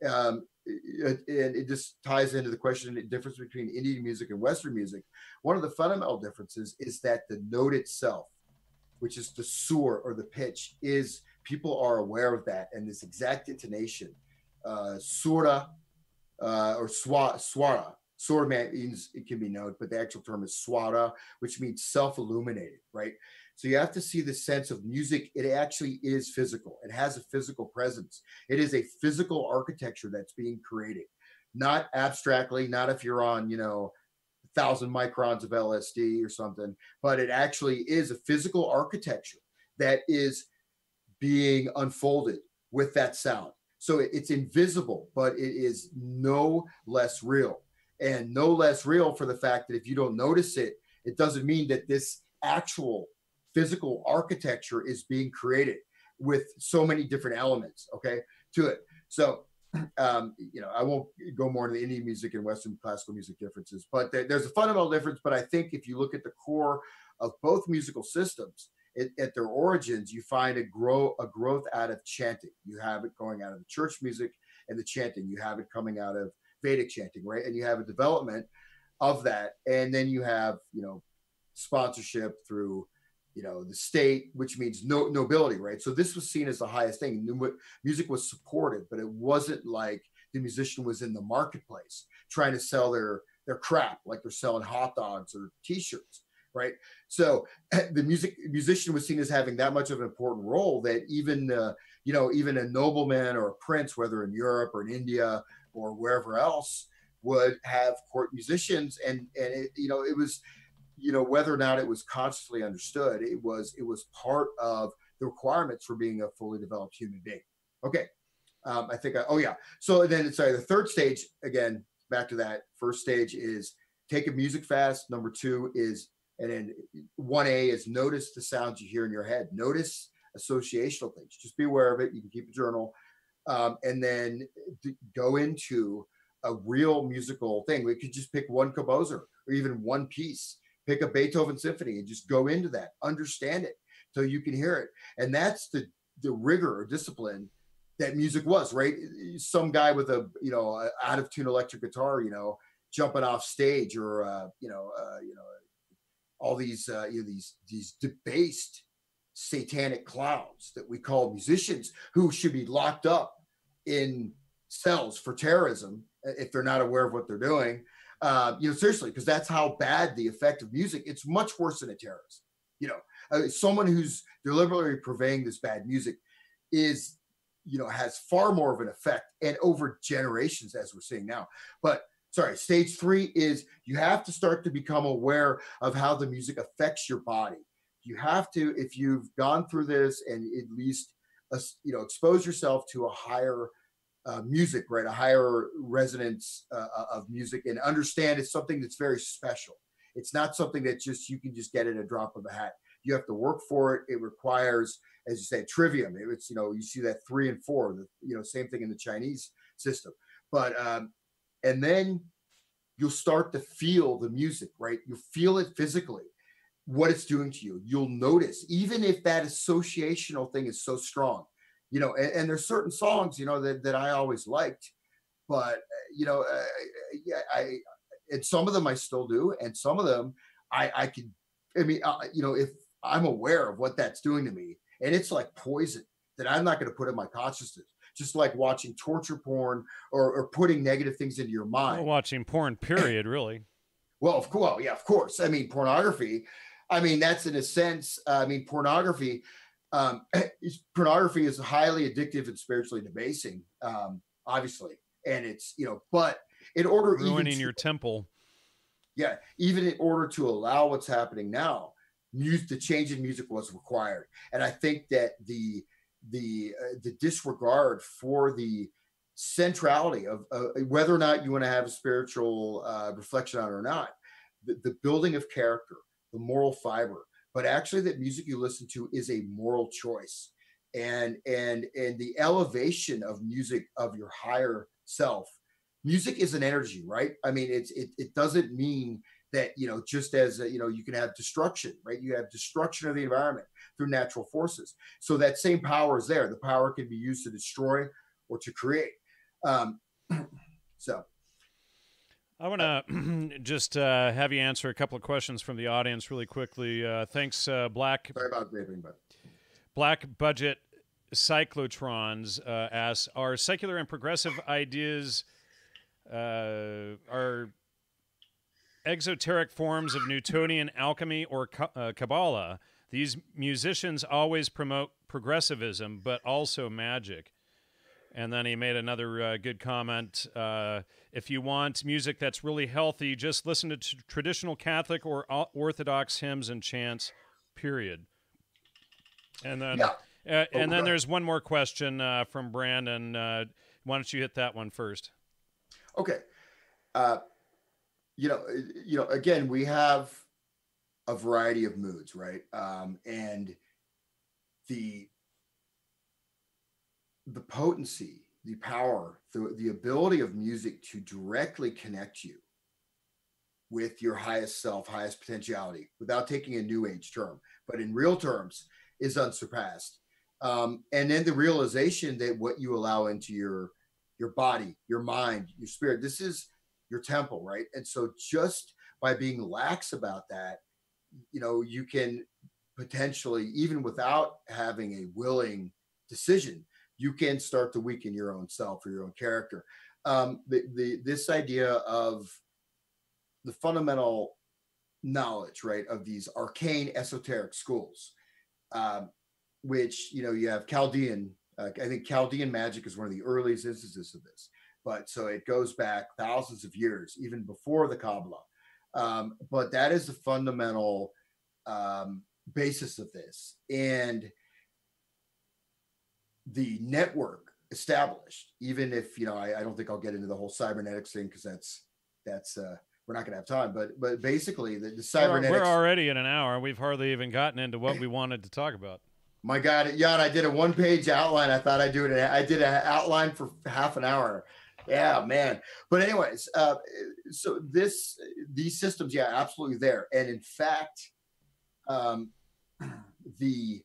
And it just ties into the question, the difference between Indian music and Western music. One of the fundamental differences is that the note itself, which is the sur or the pitch, is, people are aware of that, and this exact intonation, sura or swara. Swara means it can be note, but the actual term is swara, which means self-illuminated, right? So you have to see the sense of music. It actually is physical. It has a physical presence. It is a physical architecture that's being created, not abstractly, not if you're on, 1,000 microns of LSD or something, but it actually is a physical architecture that is being unfolded with that sound. So it's invisible, but it is no less real, and no less real for the fact that if you don't notice it, it doesn't mean that this actual physical architecture is being created with so many different elements, okay, to it. So, I won't go more into the Indian music and Western classical music differences, but there's a fundamental difference. But I think if you look at the core of both musical systems, at their origins, you find a growth out of chanting. You have it going out of the church music and the chanting. You have it coming out of Vedic chanting, right? And you have a development of that, and then you have sponsorship through the state, which means nobility, right? So this was seen as the highest thing. Music was supported, but it wasn't like the musician was in the marketplace trying to sell their crap like they're selling hot dogs or T-shirts, right? So the musician was seen as having that much of an important role that even even a nobleman or a prince, whether in Europe or in India or wherever else, would have court musicians, and it was whether or not it was consciously understood, it was part of the requirements for being a fully developed human being. Okay. I think, So then the third stage, again, back to that first stage, is take a music fast. Number 2 is, and then 1A is notice the sounds you hear in your head. Notice associational things. Just be aware of it. You can keep a journal. And then go into a real musical thing. We could just pick one composer or even one piece. Pick a Beethoven symphony and just go into that, understand it so you can hear it. And that's the rigor or discipline that music was, right? Some guy with a out of tune electric guitar, jumping off stage, or all these these debased satanic clowns that we call musicians, who should be locked up in cells for terrorism if they're not aware of what they're doing. Seriously, because that's how bad the effect of music. It's much worse than a terrorist. Someone who's deliberately purveying this bad music is, has far more of an effect, and over generations, as we're seeing now. But stage 3 is you have to start to become aware of how the music affects your body. You have to, if you've gone through this, and at least expose yourself to a higher music, right? A higher resonance of music, and understand it's something that's very special. It's not something that you can just get in a drop of a hat. You have to work for it. It requires, as you say, trivium. It's, you see that 3 and 4, same thing in the Chinese system. But, and then you'll start to feel the music, right? You feel it physically, what it's doing to you. You'll notice, even if that associational thing is so strong. And there's certain songs, that I always liked, but, and some of them I still do. And some of them if I'm aware of what that's doing to me, and it's like poison that I'm not going to put in my consciousness, just like watching torture porn or putting negative things into your mind. Well, watching porn, period, really. Well, of course. I mean, pornography, that's in a sense, pornography, pornography is highly addictive and spiritually debasing, obviously. And it's, but in order, ruining your temple. Yeah. Even in order to allow what's happening now, the change in music was required. And I think that the disregard for the centrality of whether or not you want to have a spiritual reflection on it or not, the building of character, the moral fiber, but actually that music you listen to is a moral choice, and the elevation of music of your higher self. Music is an energy, right? It doesn't mean that, just as, you can have destruction, right? You have destruction of the environment through natural forces. So that same power is there. The power can be used to destroy or to create. So I want to just have you answer a couple of questions from the audience really quickly. Thanks, Black. Sorry about vaping, but Black Budget Cyclotrons asks, are secular and progressive ideas are exoteric forms of Newtonian alchemy or Kabbalah? These musicians always promote progressivism, but also magic. And then he made another good comment. If you want music that's really healthy, just listen to traditional Catholic or Orthodox hymns and chants, period. And then, Yeah. Oh, and then there's one more question from Brandon. Why don't you hit that one first? okay. Uh, again, we have a variety of moods, right? And the the potency, the power, the ability of music to directly connect you with your highest self, highest potentiality, without taking a new age term, but in real terms, is unsurpassed. And then the realization that what you allow into your body, your mind, your spirit, this is your temple, right? And so just by being lax about that, you can potentially, even without having a willing decision, you can start to weaken your own self or your own character. This idea of the fundamental knowledge, right, of these arcane esoteric schools, um, which you have Chaldean. I think Chaldean magic is one of the earliest instances of this, but so it goes back thousands of years, even before the Kabbalah. But that is the fundamental basis of this, and the network established. Even if I don't think I'll get into the whole cybernetics thing because that's we're not going to have time. But basically, the cybernetics. We're already in an hour. We've hardly even gotten into what we wanted to talk about. My God, yeah, and I did a one-page outline. I thought I'd do it. I did an outline for half an hour. Yeah, man. But anyways, so these systems, yeah, absolutely there. And in fact, the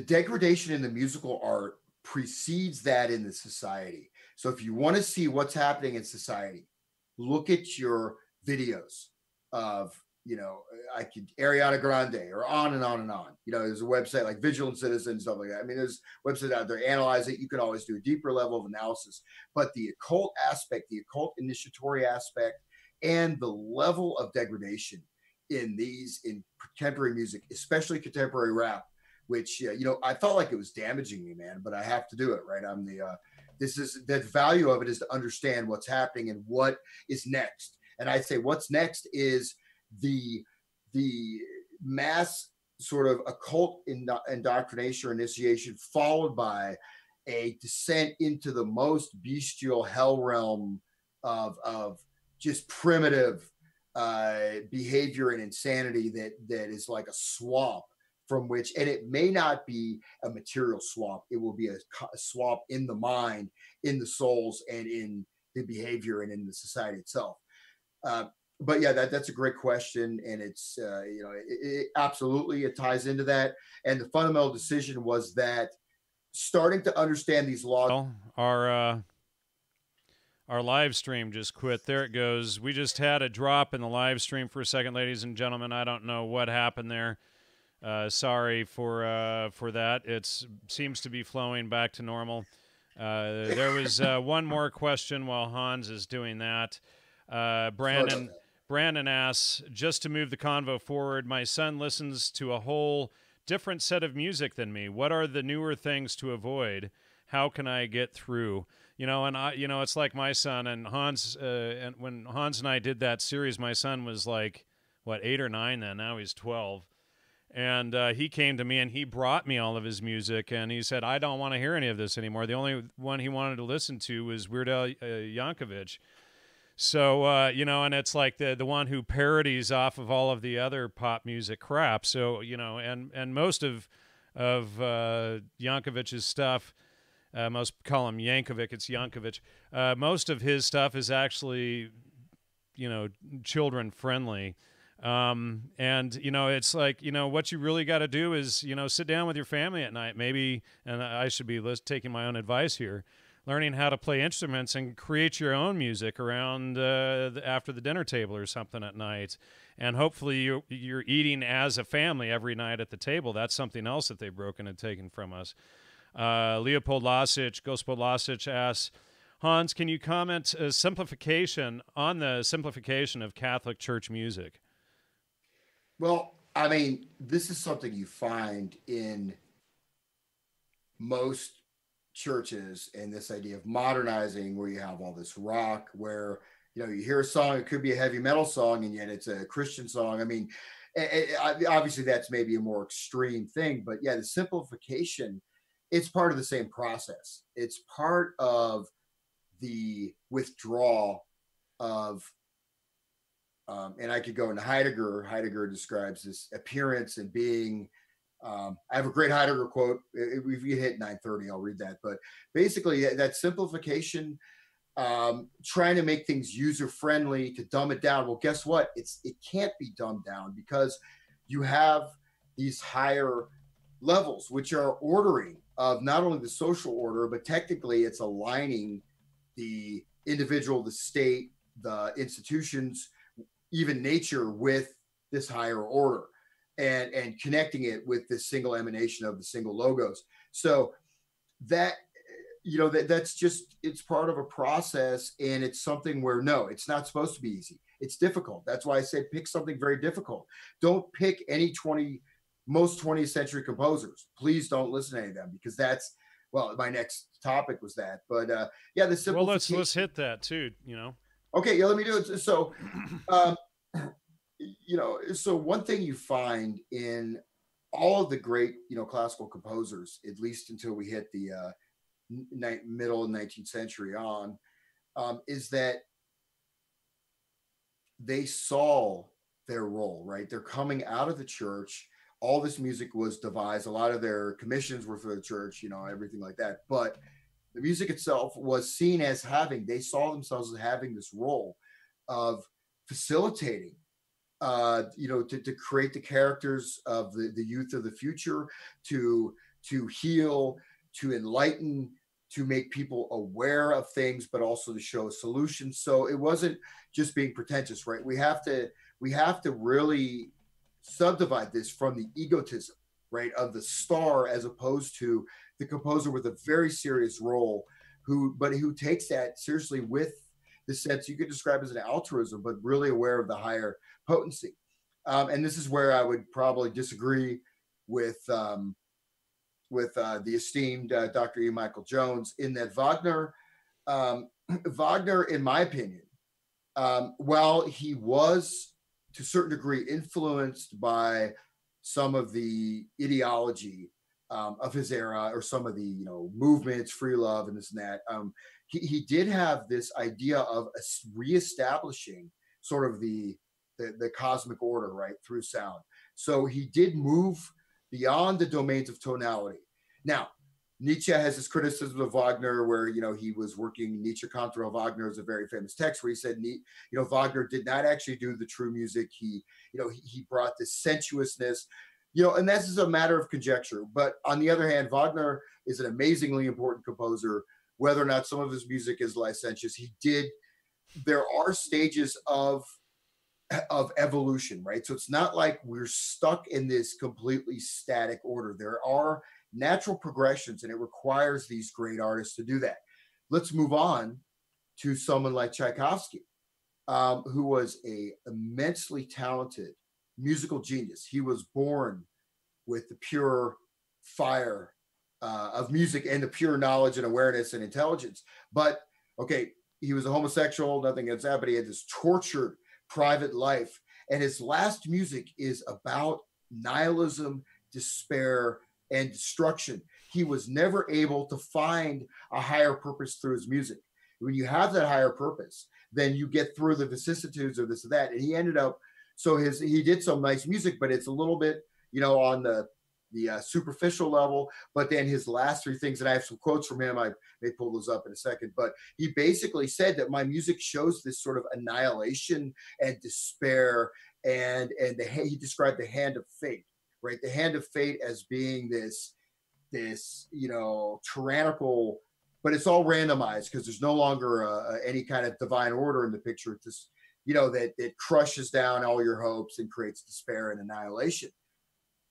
degradation in the musical art precedes that in the society. So if you want to see what's happening in society, look at your videos of Ariana Grande, or on and on and on. There's a website like Vigilant Citizen, stuff like that. I mean, there's websites out there, analyze it. You can always do a deeper level of analysis. But the occult aspect, the occult initiatory aspect, and the level of degradation in contemporary music, especially contemporary rap, which, I felt like it was damaging me, man, but I have to do it, right? I'm the value of it is to understand what's happening and what is next. And I'd say what's next is the mass sort of occult indoctrination or initiation, followed by a descent into the most bestial hell realm of just primitive behavior and insanity that is like a swamp from which, and it may not be a material swamp, it will be a swamp in the mind, in the souls, and in the behavior and in the society itself. But yeah, that's a great question, and it's it absolutely, it ties into that. And the fundamental decision was that starting to understand these laws. Well, our live stream just quit. There it goes. We just had a drop in the live stream for a second, ladies and gentlemen. I don't know what happened there. Sorry for that. It seems to be flowing back to normal. There was one more question while Hans is doing that. Brandon asks, just to move the convo forward, my son listens to a whole different set of music than me. What are the newer things to avoid? How can I get through? And it's like my son and Hans. And when Hans and I did that series, my son was like, 8 or 9 then? Now he's 12. And he came to me and he brought me all of his music, and he said, I don't want to hear any of this anymore. The only one he wanted to listen to was Weird Al Yankovic. So, and it's like the one who parodies off of all of the other pop music crap. So, and most of Yankovic's stuff, most call him Yankovic, it's Yankovic. Most of his stuff is actually, children friendly. And, it's like, what you really got to do is, sit down with your family at night, maybe, and I should be taking my own advice here, learning how to play instruments and create your own music around after the dinner table or something at night. And hopefully you're eating as a family every night at the table. That's something else that they've broken and taken from us. Leopold Lasic asks, Hans, can you comment on the simplification of Catholic Church music? Well, I mean, this is something you find in most churches and this idea of modernizing, where you have all this rock, where you hear a song, it could be a heavy metal song, and yet it's a Christian song. I mean, obviously that's maybe a more extreme thing, but yeah, the simplification, it's part of the same process. It's part of the withdrawal of and I could go into Heidegger. Heidegger describes this appearance and being. I have a great Heidegger quote. If you hit 9:30, I'll read that. But basically, that simplification, trying to make things user friendly, to dumb it down. Well, guess what? It can't be dumbed down, because you have these higher levels, which are ordering of not only the social order, but technically it's aligning the individual, the state, the institutions, even nature with this higher order, and connecting it with this single emanation of the single logos. So that that's just, it's part of a process, and it's something where, no, it's not supposed to be easy. It's difficult. That's why I said pick something very difficult. Don't pick any most 20th century composers. Please don't listen to any of them, because that's, well, my next topic was that. But yeah, the simplification. Well, let's hit that too. Okay, yeah, let me do it. So, so one thing you find in all of the great, classical composers, at least until we hit the middle of the 19th century on, is that they saw their role, right? They're coming out of the church. All this music was devised. A lot of their commissions were for the church, everything like that. But the music itself was seen as they saw themselves as having this role of facilitating, to create the characters of the youth of the future, to heal, to enlighten, to make people aware of things, but also to show solutions. So it wasn't just being pretentious, right? We have to really subdivide this from the egotism, right, of the star, as opposed to the composer with a very serious role, who takes that seriously, with the sense you could describe as an altruism, but really aware of the higher potency. And this is where I would probably disagree with the esteemed Dr. E. Michael Jones, in that Wagner, in my opinion, while he was to a certain degree influenced by some of the ideology of his era, or some of the movements, free love, and this and that, he did have this idea of reestablishing sort of the cosmic order, right, through sound. So he did move beyond the domains of tonality. Now, Nietzsche has his criticism of Wagner, where he was working. Nietzsche contra Wagner is a very famous text where he said, Wagner did not actually do the true music. He brought this sensuousness, and this is a matter of conjecture. But on the other hand, Wagner is an amazingly important composer. Whether or not some of his music is licentious, there are stages of evolution, right? So it's not like we're stuck in this completely static order. There are natural progressions, and it requires these great artists to do that. Let's move on to someone like Tchaikovsky, who was a immensely talented musical genius. He was born with the pure fire of music, and the pure knowledge and awareness and intelligence. But okay, he was a homosexual, nothing against that, but he had this tortured private life, and his last music is about nihilism, despair, and destruction. He was never able to find a higher purpose through his music. When you have that higher purpose, then you get through the vicissitudes of this or that. And he ended up, he did some nice music, but it's a little bit, on the superficial level. But then his last three things, and I have some quotes from him, I may pull those up in a second, but he basically said that my music shows this sort of annihilation and despair, and he described the hand of fate, right? The hand of fate as being this tyrannical, but it's all randomized, because there's no longer any kind of divine order in the picture. It's this, that it crushes down all your hopes and creates despair and annihilation.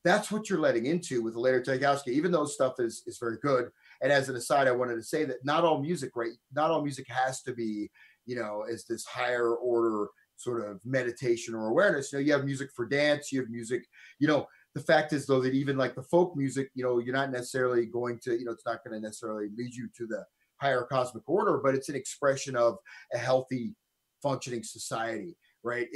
That's what you're letting into with the later Tchaikovsky, even though stuff is very good. And as an aside, I wanted to say that not all music, right? Not all music has to be, as this higher order sort of meditation or awareness. You have music for dance, you have music, the fact is though that even like the folk music, you're not necessarily going to, it's not going to necessarily lead you to the higher cosmic order, but it's an expression of a healthy functioning society, right?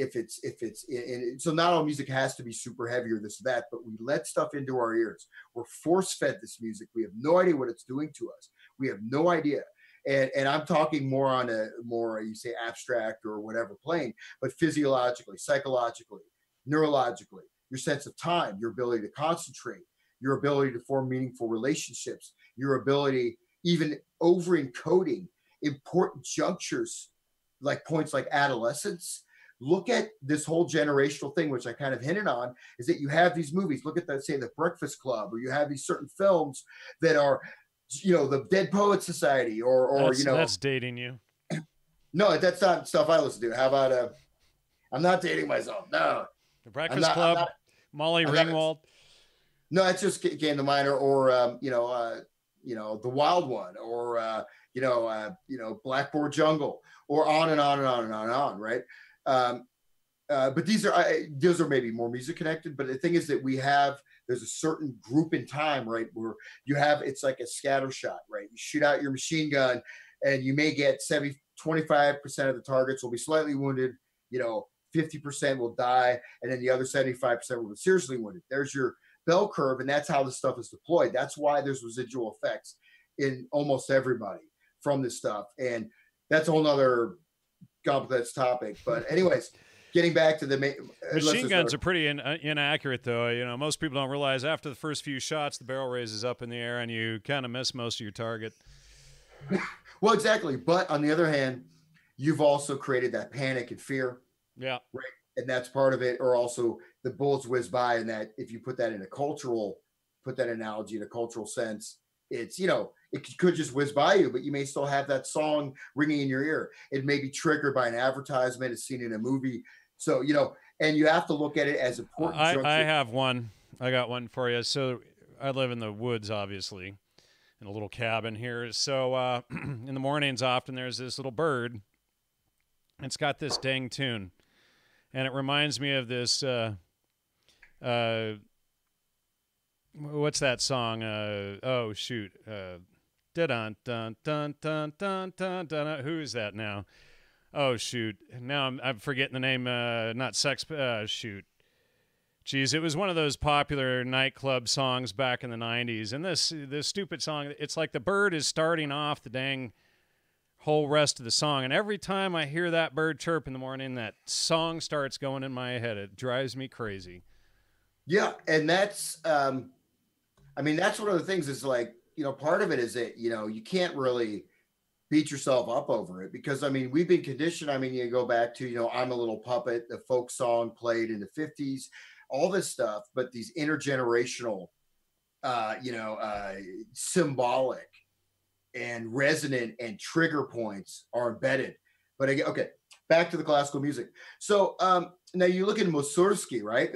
So not all music has to be super heavy or this or that, but we let stuff into our ears. We're force fed this music. We have no idea what it's doing to us. We have no idea. And I'm talking more on a more, you say, abstract or whatever plane, but physiologically, psychologically, neurologically, your sense of time, your ability to concentrate, your ability to form meaningful relationships, your ability, even over encoding important junctures, like points like adolescence. Look at this whole generational thing, which I kind of hinted on, is that you have these movies. Look at that, say, The Breakfast Club, or you have these certain films that are, the Dead Poets Society, or that's dating you. No, that's not stuff I listen to. How about I'm not dating myself. No, The Breakfast Club, Molly Ringwald. No, that's just came to mind, or The Wild One, or Blackboard Jungle, or on and on and on and on and on, right? But those are maybe more music connected. But the thing is that there's a certain group in time, right, where it's like a scatter shot, right? You shoot out your machine gun, and you may get 25% of the targets will be slightly wounded, 50% will die, and then the other 75% will be seriously wounded. There's your bell curve, and that's how this stuff is deployed. That's why there's residual effects in almost everybody from this stuff, and that's a whole nother complex topic. But anyways, getting back to the machine guns are pretty inaccurate, though. Most people don't realize after the first few shots, the barrel raises up in the air, and you kind of miss most of your target. Well, exactly. But on the other hand, you've also created that panic and fear. Yeah. Right. And that's part of it. Or also the bullets whiz by, and that if you put that analogy in a cultural sense, it's, it could just whiz by you, but you may still have that song ringing in your ear. It may be triggered by an advertisement, it's seen in a movie. So, and you have to look at it as important. I have one. I got one for you. So I live in the woods, obviously, in a little cabin here. So in the mornings, often there's this little bird. It's got this dang tune. And it reminds me of this, what's that song? Oh, shoot. Dun dun dun dun dun dun dun. Who is that now? Oh, shoot. Now I'm forgetting the name. Not Sex. Shoot. Geez, it was one of those popular nightclub songs back in the 90s. And this stupid song, it's like the bird is starting off the dang whole rest of the song, and every time I hear that bird chirp in the morning, that song starts going in my head. It drives me crazy. Yeah, and that's that's one of the things is like, part of it is that you can't really beat yourself up over it, because we've been conditioned. You go back to I'm a Little Puppet, the folk song played in the 50s, all this stuff, but these intergenerational symbolic and resonant and trigger points are embedded. But again, okay, back to the classical music. So now you look at Mussorgsky, right?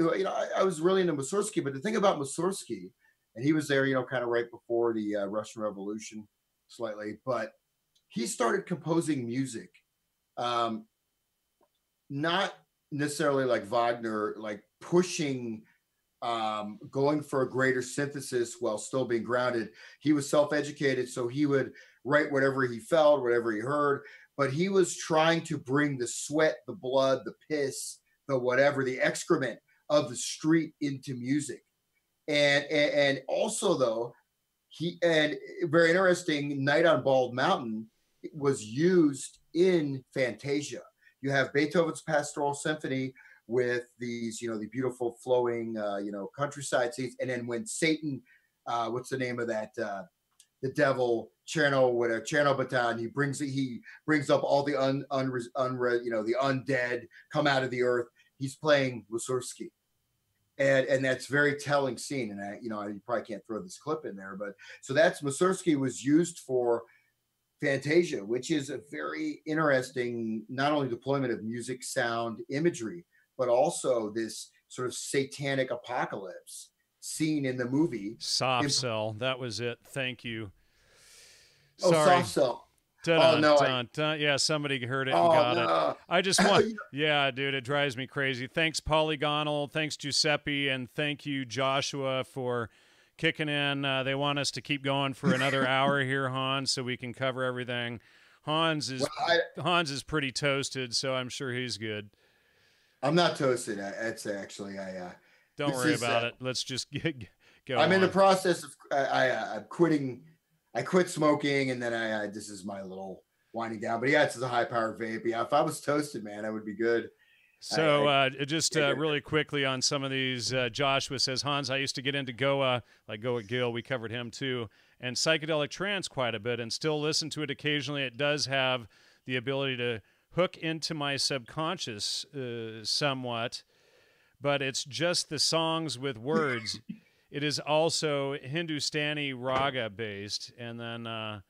I was really into Mussorgsky, but the thing about Mussorgsky, and he was there, kind of right before the Russian Revolution, slightly, but he started composing music, not necessarily like Wagner, like pushing, going for a greater synthesis while still being grounded. He was self-educated, so he would write whatever he felt, whatever he heard, but he was trying to bring the sweat, the blood, the piss, the whatever, the excrement of the street into music. And also though, very interesting, Night on Bald Mountain was used in Fantasia. You have Beethoven's Pastoral Symphony with these, the beautiful flowing, countryside scenes. And then when Satan, what's the name of that? The devil, Chernobyl, he brings up all the the undead come out of the earth. He's playing Mussorgsky. And that's very telling scene. And you probably can't throw this clip in there, but so that's Mussorgsky was used for Fantasia, which is a very interesting, not only deployment of music, sound, imagery, but also this sort of satanic apocalypse scene in the movie. Soft Cell, that was it. Thank you. Sorry. Soft Cell. Oh Dun, no, dun, dun. Yeah, somebody heard it and oh got it. no. I just want, yeah, dude, it drives me crazy. Thanks, Polygonal. Thanks, Giuseppe. And thank you, Joshua, for kicking in. They want us to keep going for another hour here, Hans, so we can cover everything. Hans is Well, Hans is pretty toasted, so I'm sure he's good. I'm not toasted. It's actually Don't this worry is about it. Let's just go I'm in the on. process of I'm quitting. I quit smoking, and then I this is my little winding down. But yeah, it's a high power vape. Yeah, if I was toasted, man, I would be good. So just I really quickly on some of these, Joshua says, Hans, I used to get into Goa, like Goa Gill, we covered him too, and psychedelic trance quite a bit and still listen to it occasionally. It does have the ability to hook into my subconscious somewhat, but it's just the songs with words. It is also Hindustani raga based, and then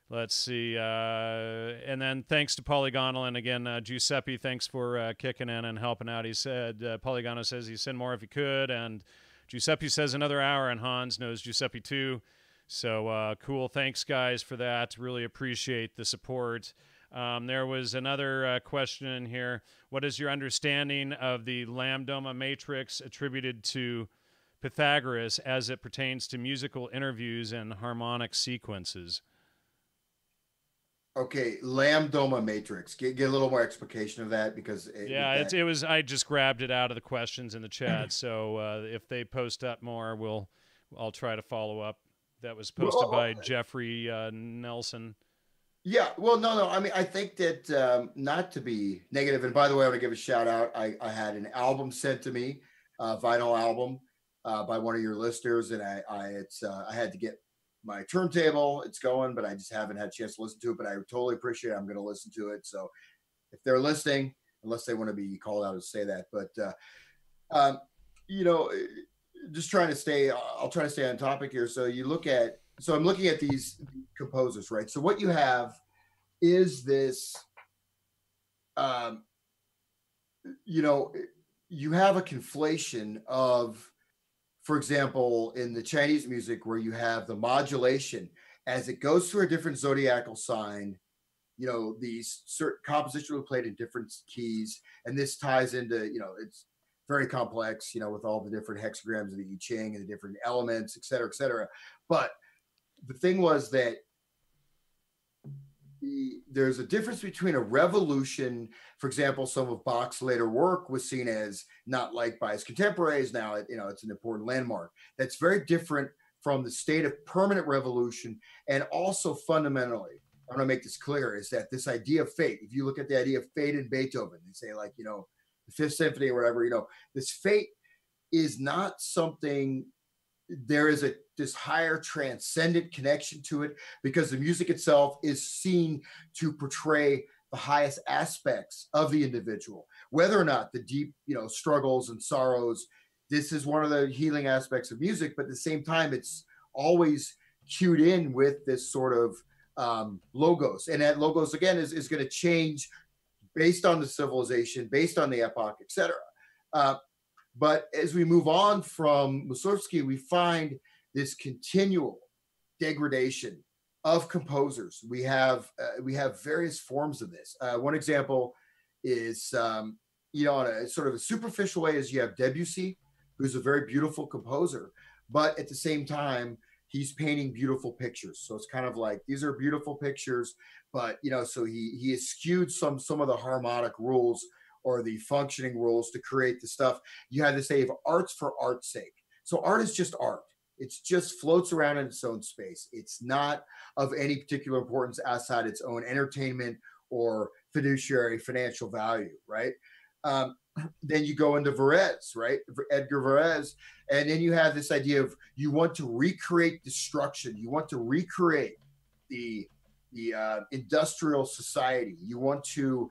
let's see. And then thanks to Polygonal. And again, Giuseppe, thanks for kicking in and helping out. He said, Polygonal says he'd send more if he could. And Giuseppe says another hour, and Hans knows Giuseppe too. So cool. Thanks, guys, for that. Really appreciate the support. There was another question in here. What is your understanding of the Lambdoma matrix attributed to Pythagoras as it pertains to musical interviews and harmonic sequences? Okay, Lambdoma matrix. Get a little more explication of that because It was. I just grabbed it out of the questions in the chat. So if they post up more, I'll try to follow up. That was posted by Jeffrey Nelson. Yeah, well, no. I mean, I think that not to be negative. And by the way, I want to give a shout out. I had an album sent to me, vinyl album by one of your listeners, and I had to get my turntable. It's going, but I just haven't had a chance to listen to it. But I totally appreciate it. I'm going to listen to it. So if they're listening, unless they want to be called out to say that, but you know, just trying to stay. I'll try to stay on topic here. So I'm looking at these composers, right? So what you have is this, you have a conflation of, for example, in the Chinese music, where you have the modulation as it goes through a different zodiacal sign. These certain compositions were played in different keys, and this ties into, it's very complex, with all the different hexagrams of the I Ching and the different elements, et cetera, et cetera. But the thing was that there's a difference between a revolution. For example, some of Bach's later work was seen as not liked by his contemporaries. Now, it's an important landmark. That's very different from the state of permanent revolution. And also fundamentally, I want to make this clear, is that this idea of fate, if you look at the idea of fate in Beethoven, they say, like, the Fifth Symphony or whatever, this fate is not something. There is this higher transcendent connection to it, because the music itself is seen to portray the highest aspects of the individual, whether or not the deep, struggles and sorrows. This is one of the healing aspects of music, but at the same time, it's always cued in with this sort of logos, and that logos again is going to change based on the civilization, based on the epoch, etc. But as we move on from Mussorgsky, we find this continual degradation of composers. We have various forms of this. One example is, on a sort of a superficial way, is you have Debussy, who's a very beautiful composer, but at the same time, he's painting beautiful pictures. So it's kind of like, these are beautiful pictures, but so he has skewed some of the harmonic rules or the functioning rules to create the stuff. You have to say, if art's for art's sake. So art is just art. It's just floats around in its own space. It's not of any particular importance outside its own entertainment or fiduciary financial value, right? Then you go into Varese, right? Edgar Varese. And then you have this idea of, you want to recreate destruction. You want to recreate the industrial society. You want to,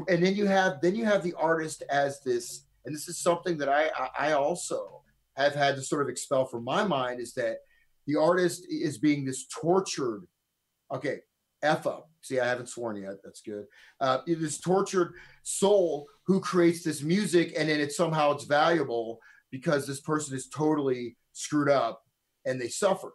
and then you have the artist as this, and this is something that I also have had to sort of expel from my mind, is that the artist is being this tortured, okay, F up. See, I haven't sworn yet. That's good. This tortured soul who creates this music, and then it's valuable because this person is totally screwed up and they suffer.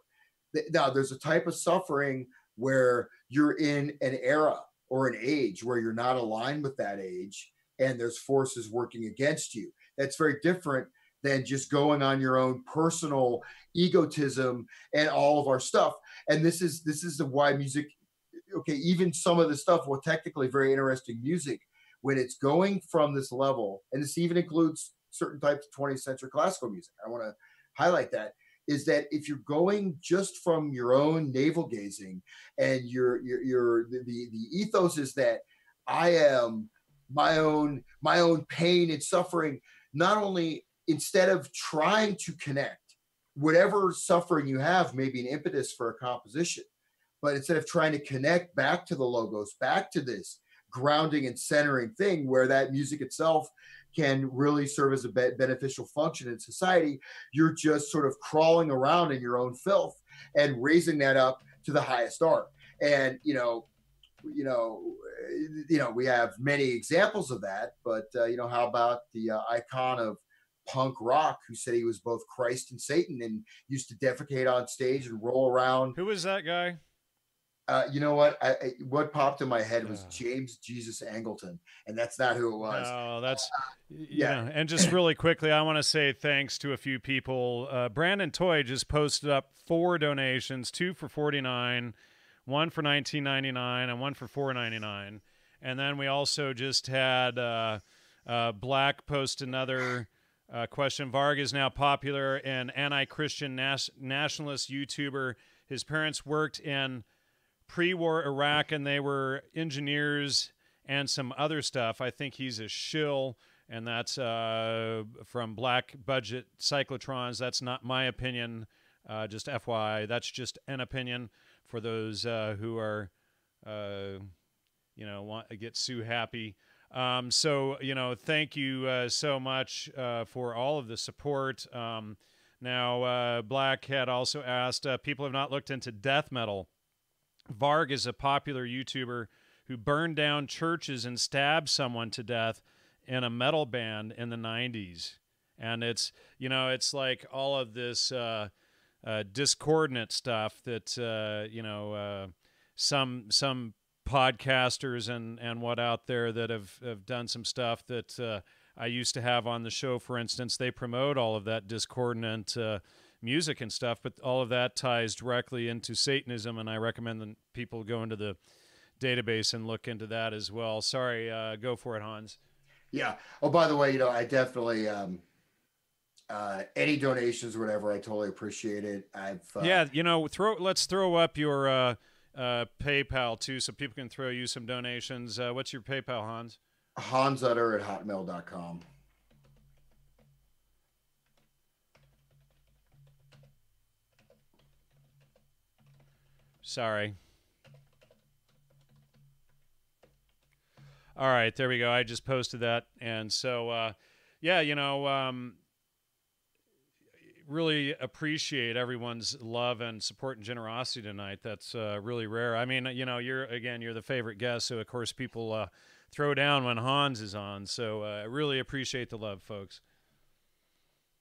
Now, there's a type of suffering where you're in an era or an age where you're not aligned with that age and there's forces working against you. That's very different than just going on your own personal egotism and all of our stuff. And this is the why music, okay, even some of the stuff, well, technically very interesting music, when it's going from this level, and this even includes certain types of 20th century classical music, I want to highlight that, is that if you're going just from your own navel gazing and the ethos is that I am my own pain and suffering, not only, instead of trying to connect, whatever suffering you have may be an impetus for a composition, but instead of trying to connect back to the logos, back to this grounding and centering thing where that music itself can really serve as a beneficial function in society, you're just sort of crawling around in your own filth and raising that up to the highest art. And we have many examples of that, but how about the icon of punk rock who said he was both Christ and Satan and used to defecate on stage and roll around? Who was that guy? You know what? What popped in my head was James Jesus Angleton, and that's not who it was. No, that's yeah. And just really quickly, I want to say thanks to a few people. Brandon Toy just posted up 4 donations: 2 for $49, 1 for $19.99, and 1 for $4.99. And then we also just had Black post another question. Varg is now popular and anti-Christian nationalist YouTuber. His parents worked in pre-war Iraq, and they were engineers and some other stuff. I think he's a shill, and that's from Black Budget Cyclotrons. That's not my opinion, just FYI. That's just an opinion for those who are, want to get Sue happy. So, thank you so much for all of the support. Now, Black had also asked, people have not looked into death metal. Varg is a popular YouTuber who burned down churches and stabbed someone to death in a metal band in the 90s. And it's like all of this discordant stuff that, some podcasters and what out there that have done some stuff that I used to have on the show, for instance, they promote all of that discordant music and stuff, but all of that ties directly into Satanism, and I recommend that people go into the database and look into that as well. Sorry, go for it, Hans. Yeah. Oh, by the way, I definitely any donations or whatever, I totally appreciate it. Let's throw up your PayPal too, so people can throw you some donations. What's your PayPal, Hans? hansutter@hotmail.com. Sorry. All right, there we go. I just posted that. And so, really appreciate everyone's love and support and generosity tonight. That's really rare. I mean, you're the favorite guest, so of course people throw down when Hans is on. So I really appreciate the love, folks.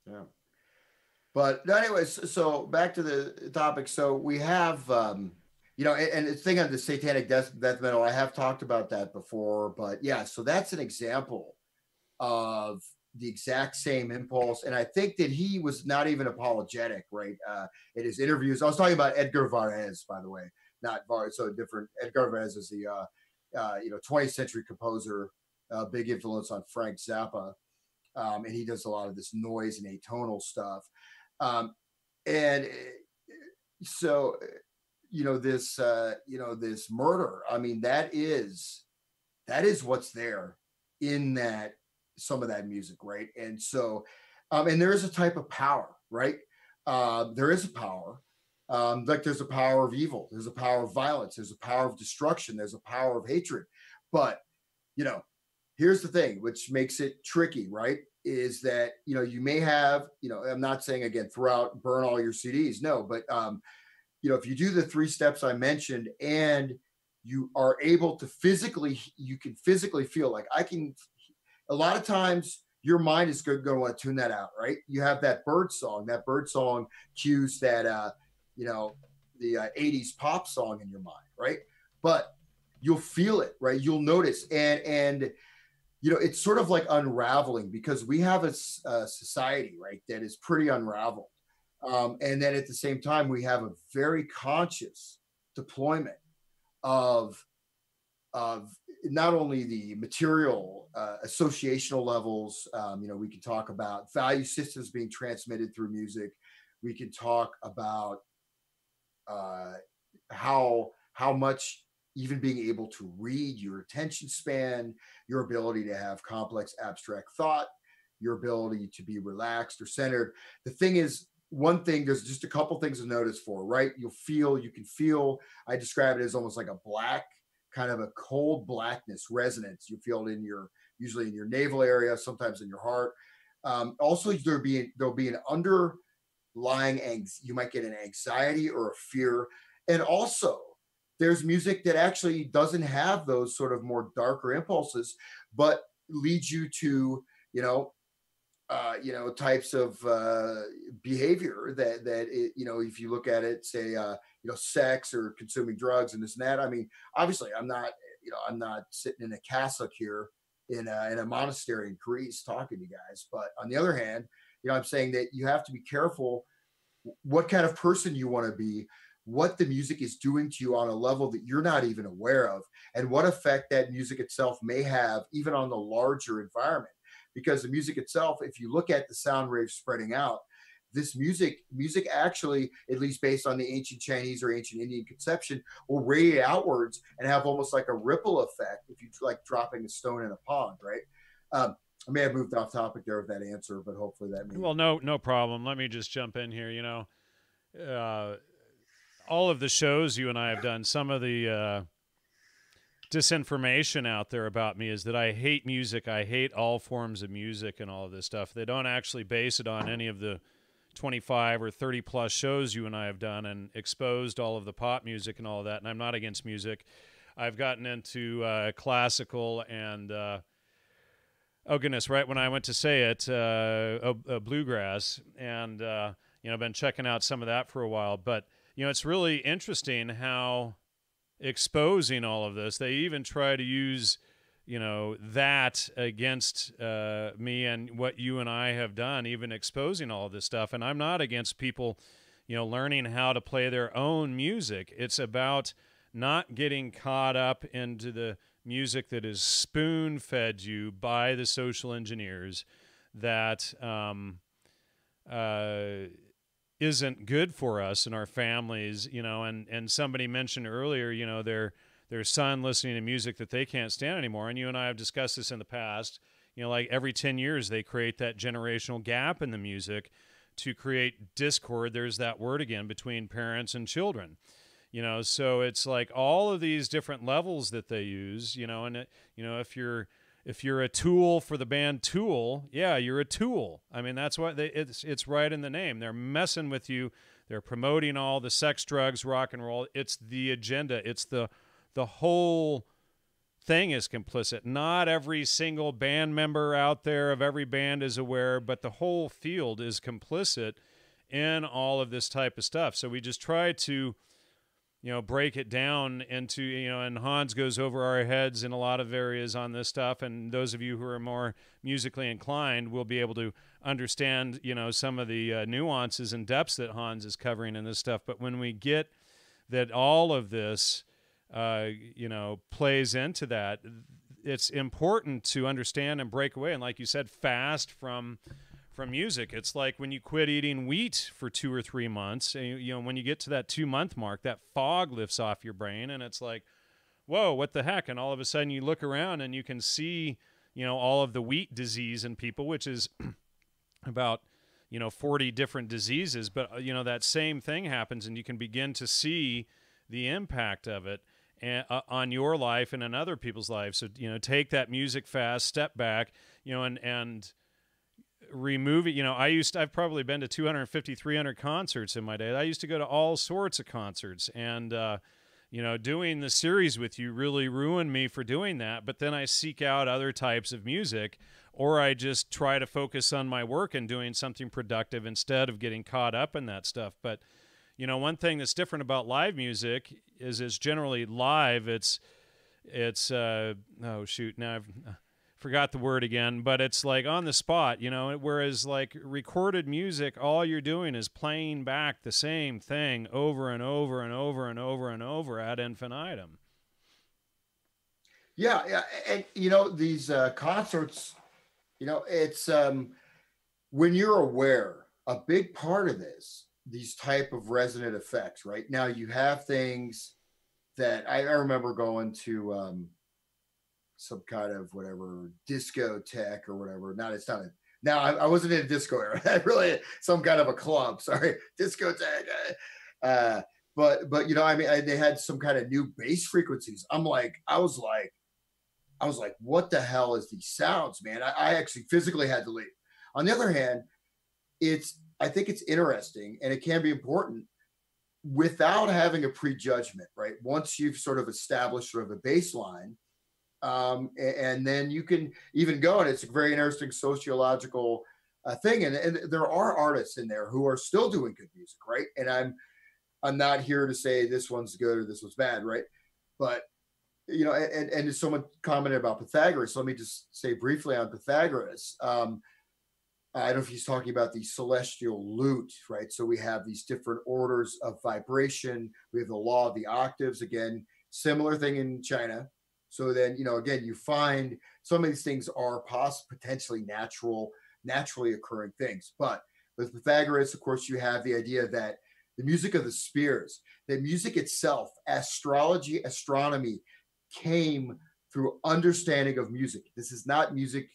Yeah. But anyways, so back to the topic. So we have, and the thing on the satanic death metal, I have talked about that before, but yeah, so that's an example of the exact same impulse. And I think that he was not even apologetic, right? In his interviews, I was talking about Edgar Varese, by the way, not Varese, so different. Edgar Varese is the, 20th century composer, big influence on Frank Zappa. And he does a lot of this noise and atonal stuff. And so, this murder, I mean, that is what's there in that, some of that music. Right. And so, and there is a type of power, right? There is a power, like there's a power of evil. There's a power of violence. There's a power of destruction. There's a power of hatred. But, here's the thing, which makes it tricky, right? Is that, you may have, I'm not saying again, burn all your CDs. No, but, if you do the 3 steps I mentioned and you are able to you can physically feel like a lot of times your mind is going to want to tune that out, right? You have that bird song cues that, the 80s pop song in your mind. right? But you'll feel it, right? You'll notice, and you know, it's sort of like unraveling, because we have a society, right, that is pretty unraveled. And then at the same time, we have a very conscious deployment of of not only the material associational levels. You know, we can talk about value systems being transmitted through music. We can talk about uh, how much, even being able to read, your attention span, your ability to have complex abstract thought, your ability to be relaxed or centered. The thing is, one thing, there's just a couple things to notice for, right? You can feel, I describe it as almost like a black, kind of a cold blackness resonance. You feel it in your, usually in your navel area, sometimes in your heart. Also, there'll be an underlying you might get an anxiety or a fear. And also, there's music that actually doesn't have those sort of more darker impulses, but leads you to, types of behavior that you know, if you look at it, say, sex or consuming drugs and this and that. I mean, obviously, I'm not sitting in a cassock here in a monastery in Greece talking to you guys. But on the other hand, I'm saying that you have to be careful what kind of person you want to be, what the music is doing to you on a level that you're not even aware of, and what effect that music itself may have even on the larger environment. Because the music itself, if you look at the sound waves spreading out, this music actually, at least based on the ancient Chinese or ancient Indian conception, will radiate outwards and have almost like a ripple effect, if you like dropping a stone in a pond, right? I may have moved off topic there with that answer, but hopefully that made. Well, no problem. Let me just jump in here. All of the shows you and I have done, some of the disinformation out there about me is that I hate music. I hate all forms of music and all of this stuff. They don't actually base it on any of the 25 or 30 plus shows you and I have done and exposed all of the pop music and all of that. And I'm not against music. I've gotten into classical and oh goodness, right when I went to say it, bluegrass, and I've been checking out some of that for a while. But it's really interesting how exposing all of this, they even try to use that against me and what you and I have done, even exposing all of this stuff. And I'm not against people learning how to play their own music. It's about not getting caught up into the music that is spoon-fed you by the social engineers that isn't good for us and our families, and somebody mentioned earlier, their son listening to music that they can't stand anymore. And you and I have discussed this in the past, like every 10 years they create that generational gap in the music to create discord. There's that word again, between parents and children. So it's like all of these different levels that they use, and if you're a tool for the band Tool, yeah, you're a tool. I mean, that's what it's right in the name. They're messing with you. They're promoting all the sex, drugs, rock and roll. It's the agenda. It's the whole thing is complicit. Not every single band member out there of every band is aware, but the whole field is complicit in all of this type of stuff. So we just try to break it down into, and Hans goes over our heads in a lot of areas on this stuff. And those of you who are more musically inclined will be able to understand, some of the nuances and depths that Hans is covering in this stuff. But when we get that all of this, plays into that, it's important to understand and break away. And like you said, fast from music. It's like when you quit eating wheat for 2 or 3 months, and when you get to that 2-month mark, that fog lifts off your brain and it's like, whoa, what the heck? And all of a sudden you look around and you can see, all of the wheat disease in people, which is about, 40 different diseases. But, that same thing happens and you can begin to see the impact of it on your life and in other people's lives. So, take that music fast, step back, and remove it. I've probably been to 250, 300 concerts in my day. I used to go to all sorts of concerts, and doing the series with you really ruined me for doing that. But then I seek out other types of music, or I just try to focus on my work and doing something productive instead of getting caught up in that stuff. But You know, one thing that's different about live music is it's generally live. It's oh shoot, now I've forgot the word again, but it's like on the spot, you know, whereas like recorded music, all you're doing is playing back the same thing over and over and over and over and over ad infinitum. Yeah, and these concerts, it's when you're aware, a big part of this, these type of resonant effects, right? Now you have things that I remember going to some kind of whatever discotheque or whatever. Not it's not a now I wasn't in a disco era. Really some kind of a club. Sorry, discotheque. Uh, but I mean, they had some kind of new bass frequencies. I was like, what the hell is these sounds, man? I actually physically had to leave. On the other hand, I think it's interesting and it can be important without having a prejudgment, right? Once you've sort of established sort of a baseline, and then you can even go, and it's a very interesting sociological thing. And there are artists in there who are still doing good music, right? And I'm not here to say this one's good or this one's bad, right? But and someone commented about Pythagoras. So let me just say briefly on Pythagoras. I don't know if he's talking about the celestial lute, right? So we have these different orders of vibration. We have the law of the octaves, again, similar thing in China. So then, again, you find some of these things are potentially naturally occurring things. But with Pythagoras, of course, you have the idea that the music of the spheres, the music itself, astrology, astronomy came through understanding of music. This is not music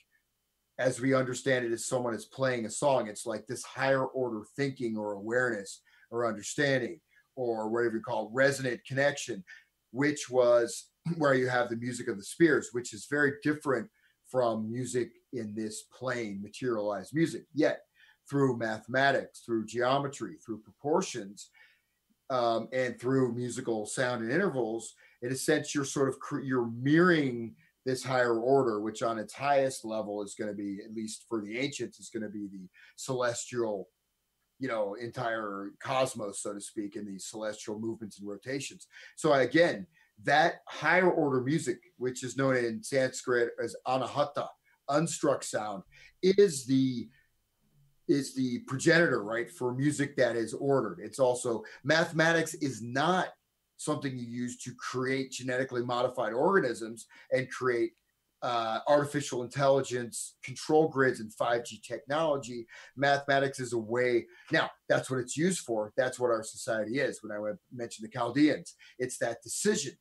as we understand it as someone is playing a song. It's like this higher order thinking or awareness or understanding or whatever you call it, resonant connection, which was where you have the music of the spheres, which is very different from music in this plane, materialized music. Yet through mathematics, through geometry, through proportions, and through musical sound and intervals, in a sense, you're mirroring this higher order, which on its highest level is going to be, at least for the ancients, is going to be the celestial, entire cosmos, so to speak, and these celestial movements and rotations. So again, that higher order music, which is known in Sanskrit as anahata, unstruck sound, is the progenitor, right, for music that is ordered. It's also, mathematics is not something you use to create genetically modified organisms and create artificial intelligence, control grids, and 5G technology. Mathematics is a way. Now, that's what it's used for. That's what our society is. When I mentioned the Chaldeans, it's that decision.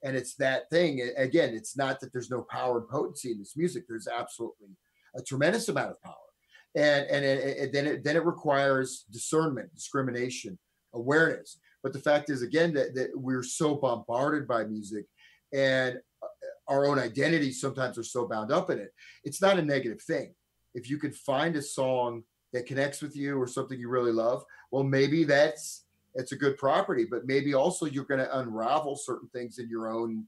And it's that thing. Again, it's not that there's no power and potency in this music. There's absolutely a tremendous amount of power. And then it requires discernment, discrimination, awareness. But the fact is, again, that we're so bombarded by music, and our own identities sometimes are so bound up in it. It's not a negative thing. If you can find a song that connects with you or something you really love, well, maybe it's a good property. But maybe also you're going to unravel certain things in your own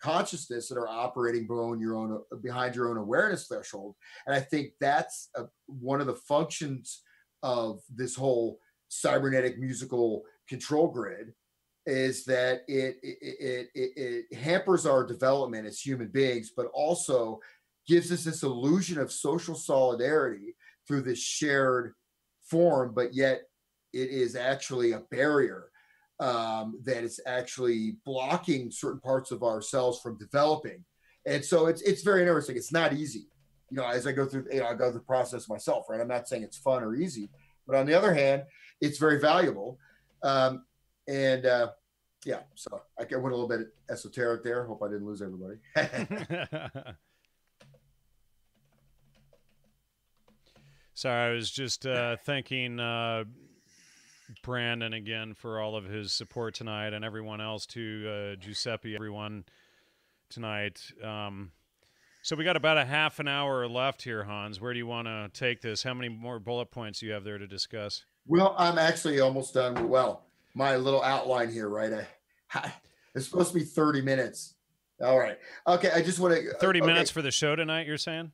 consciousness that are operating behind your own awareness threshold. And I think that's one of the functions of this whole cybernetic musical control grid, is that it hampers our development as human beings, but also gives us this illusion of social solidarity through this shared form, but yet it is actually a barrier that is actually blocking certain parts of ourselves from developing. And so it's very interesting. It's not easy, as I go through, I go through the process myself, right? I'm not saying it's fun or easy, but on the other hand, it's very valuable. Yeah, so I went a little bit esoteric there. Hope I didn't lose everybody. Sorry, I was just thanking Brandon again for all of his support tonight, and everyone else too, Giuseppe, everyone tonight. So we got about a half an hour left here, Hans. Where do you want to take this? How many more bullet points do you have there to discuss? Well, I'm actually almost done. Well, my little outline here, right? It's supposed to be 30 minutes. All right. Okay. I just want to 30 minutes for the show tonight, you're saying?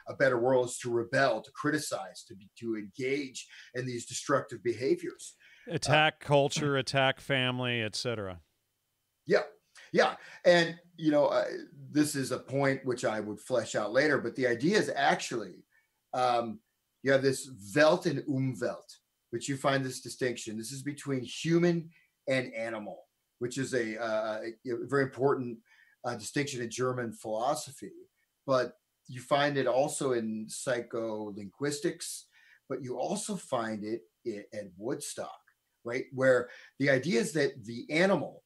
a better world is to rebel, to criticize, to engage in these destructive behaviors. Attack culture, attack family, etc. Yeah, yeah, and this is a point which I would flesh out later, but the idea is actually you have this Welt and Umwelt, which you find this distinction. This is between human and animal, which is a very important distinction in German philosophy. But you find it also in psycholinguistics, but you also find it at Woodstock, right? Where the idea is that the animal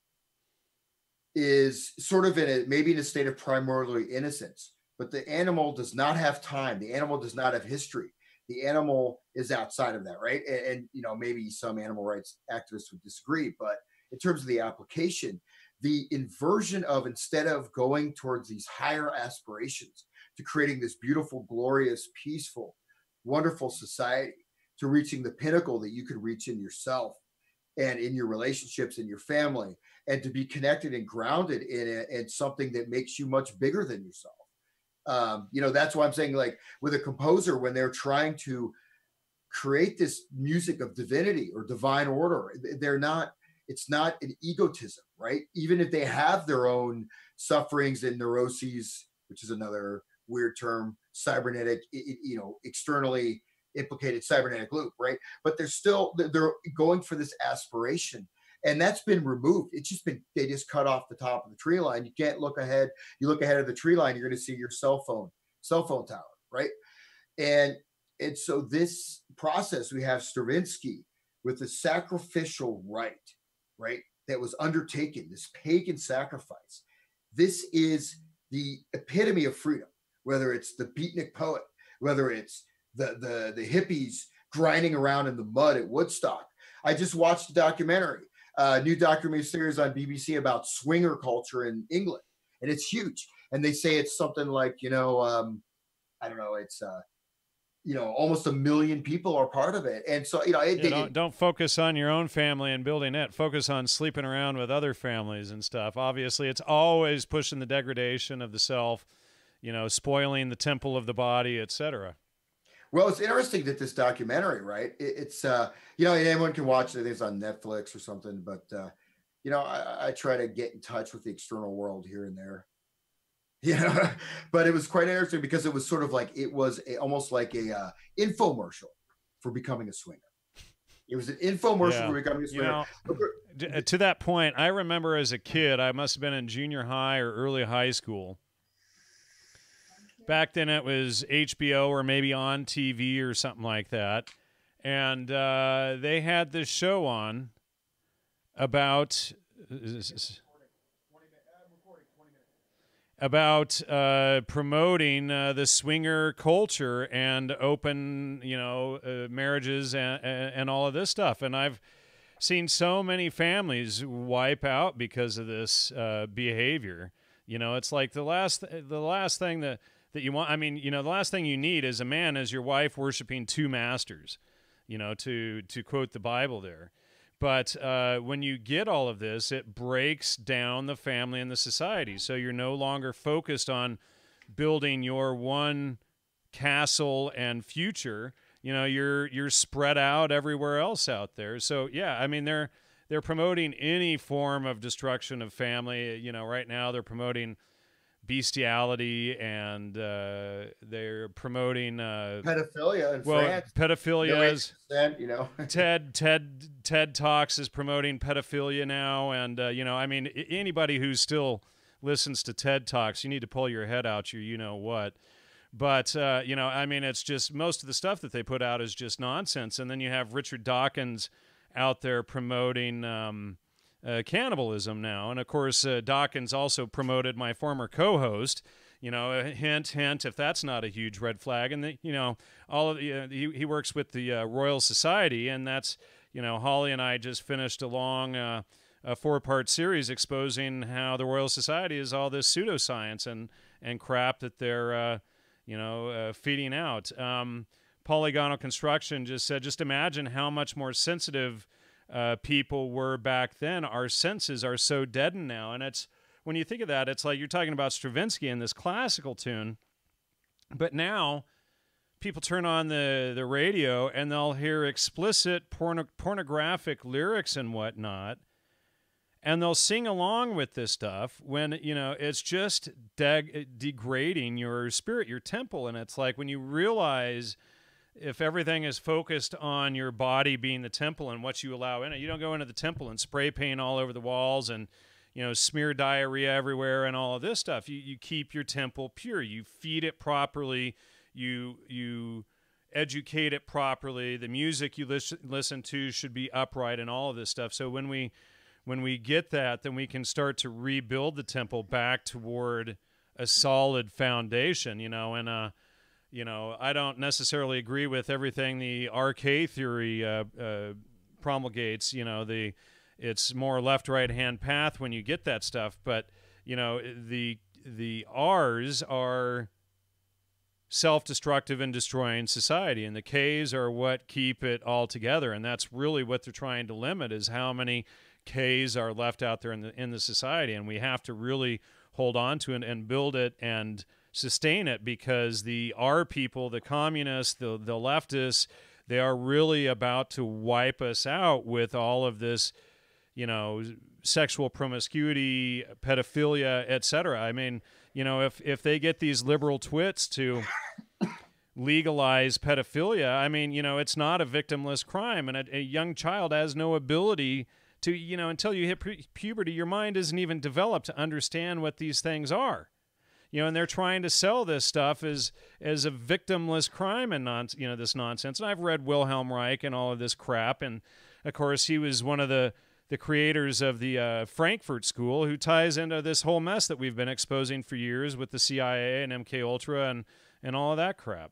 is sort of maybe in a state of primordial innocence, but the animal does not have time. The animal does not have history. The animal is outside of that, right? And maybe some animal rights activists would disagree, but in terms of the application, the inversion of, instead of going towards these higher aspirations to creating this beautiful, glorious, peaceful, wonderful society, to reaching the pinnacle that you could reach in yourself and in your relationships, in your family, and to be connected and grounded in something that makes you much bigger than yourself. That's why I'm saying, like, with a composer, when they're trying to create this music of divinity or divine order, it's not an egotism, right? Even if they have their own sufferings and neuroses, which is another weird term, cybernetic, externally implicated cybernetic loop, right? But they're going for this aspiration, and that's been removed. They just cut off the top of the tree line. You can't look ahead. You look ahead of the tree line, you're going to see your cell phone tower, right? And so this process, we have Stravinsky with the sacrificial rite, right? That was undertaken, this pagan sacrifice. This is the epitome of freedom, whether it's the beatnik poet, whether it's the hippies grinding around in the mud at Woodstock. I just watched a documentary, a new documentary series on BBC about swinger culture in England, and it's huge. And they say it's something like, I don't know, it's almost 1 million people are part of it. And so, don't focus on your own family and building it. Focus on sleeping around with other families and stuff. Obviously, it's always pushing the degradation of the self, spoiling the temple of the body, etc. Well, it's interesting that this documentary, right? It's anyone can watch it. I think it's on Netflix or something. But I try to get in touch with the external world here and there. But it was quite interesting because it was sort of like, it was almost like a infomercial for becoming a swinger. It was an infomercial for becoming a swinger. To that point, I remember as a kid, I must have been in junior high or early high school. Back then it was HBO or maybe on TV or something like that. And they had this show on about promoting the swinger culture and open, marriages and all of this stuff. And I've seen so many families wipe out because of this behavior. It's like the last thing that you want. I mean, the last thing you need as a man is your wife worshiping two masters, to quote the Bible there. But when you get all of this, it breaks down the family and the society. So you're no longer focused on building your one castle and future. You're spread out everywhere else out there. So yeah, I mean they're promoting any form of destruction of family. Right now they're promoting bestiality, and they're promoting pedophilia in France. Pedophilia is, TED TED Talks is promoting pedophilia now, and I mean, anybody who still listens to TED Talks, you need to pull your head out your what. But I mean, it's just, most of the stuff that they put out is just nonsense. And then you have Richard Dawkins out there promoting cannibalism now. And of course, Dawkins also promoted my former co-host, hint, hint, if that's not a huge red flag. And, he works with the Royal Society, and that's, Holly and I just finished a long a 4-part series exposing how the Royal Society is all this pseudoscience and crap that they're, feeding out. Polygonal Construction just said, just imagine how much more sensitive people were back then. Our senses are so deadened now. And it's, when you think of that, it's like you're talking about Stravinsky and this classical tune. But now people turn on the radio and they'll hear explicit pornographic lyrics and whatnot, and they'll sing along with this stuff when, you know, it's just degrading your spirit, your temple. And it's like when you realize if everything is focused on your body being the temple and what you allow in it, you don't go into the temple and spray paint all over the walls and, you know, smear diarrhea everywhere and all of this stuff. You keep your temple pure. You feed it properly. You educate it properly. The music you listen to should be upright and all of this stuff. So when we get that, then we can start to rebuild the temple back toward a solid foundation, you know. And you know, I don't necessarily agree with everything the RK theory promulgates. You know, it's more left right hand path when you get that stuff, but you know, the R's are self-destructive and destroying society, and the K's are what keep it all together. And that's really what they're trying to limit, is how many K's are left out there in the society. And we have to really hold on to it and build it and sustain it, because the R people, the communists, the leftists, they are really about to wipe us out with all of this, you know, sexual promiscuity, pedophilia, etc. I mean, you know, if they get these liberal twits to legalize pedophilia, I mean, you know, it's not a victimless crime, and a young child has no ability to, you know, until you hit puberty, your mind isn't even developed to understand what these things are. You know, and they're trying to sell this stuff as a victimless crime and you know, this nonsense. And I've read Wilhelm Reich and all of this crap, and of course he was one of the creators of the Frankfurt School, who ties into this whole mess that we've been exposing for years with the CIA and MK Ultra and all of that crap.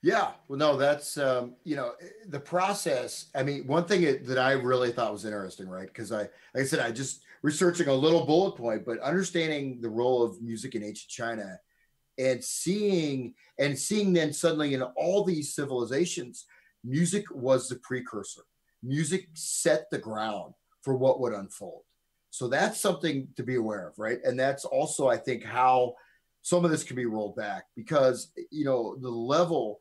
Yeah, well, no, that's you know, the process. I mean, one thing that I really thought was interesting, right? Because like I said, I just researching a little bullet point, but understanding the role of music in ancient China, and seeing then suddenly in all these civilizations, music was the precursor. Music set the ground for what would unfold. So that's something to be aware of, right? And that's also, I think, how some of this can be rolled back, because, you know, the level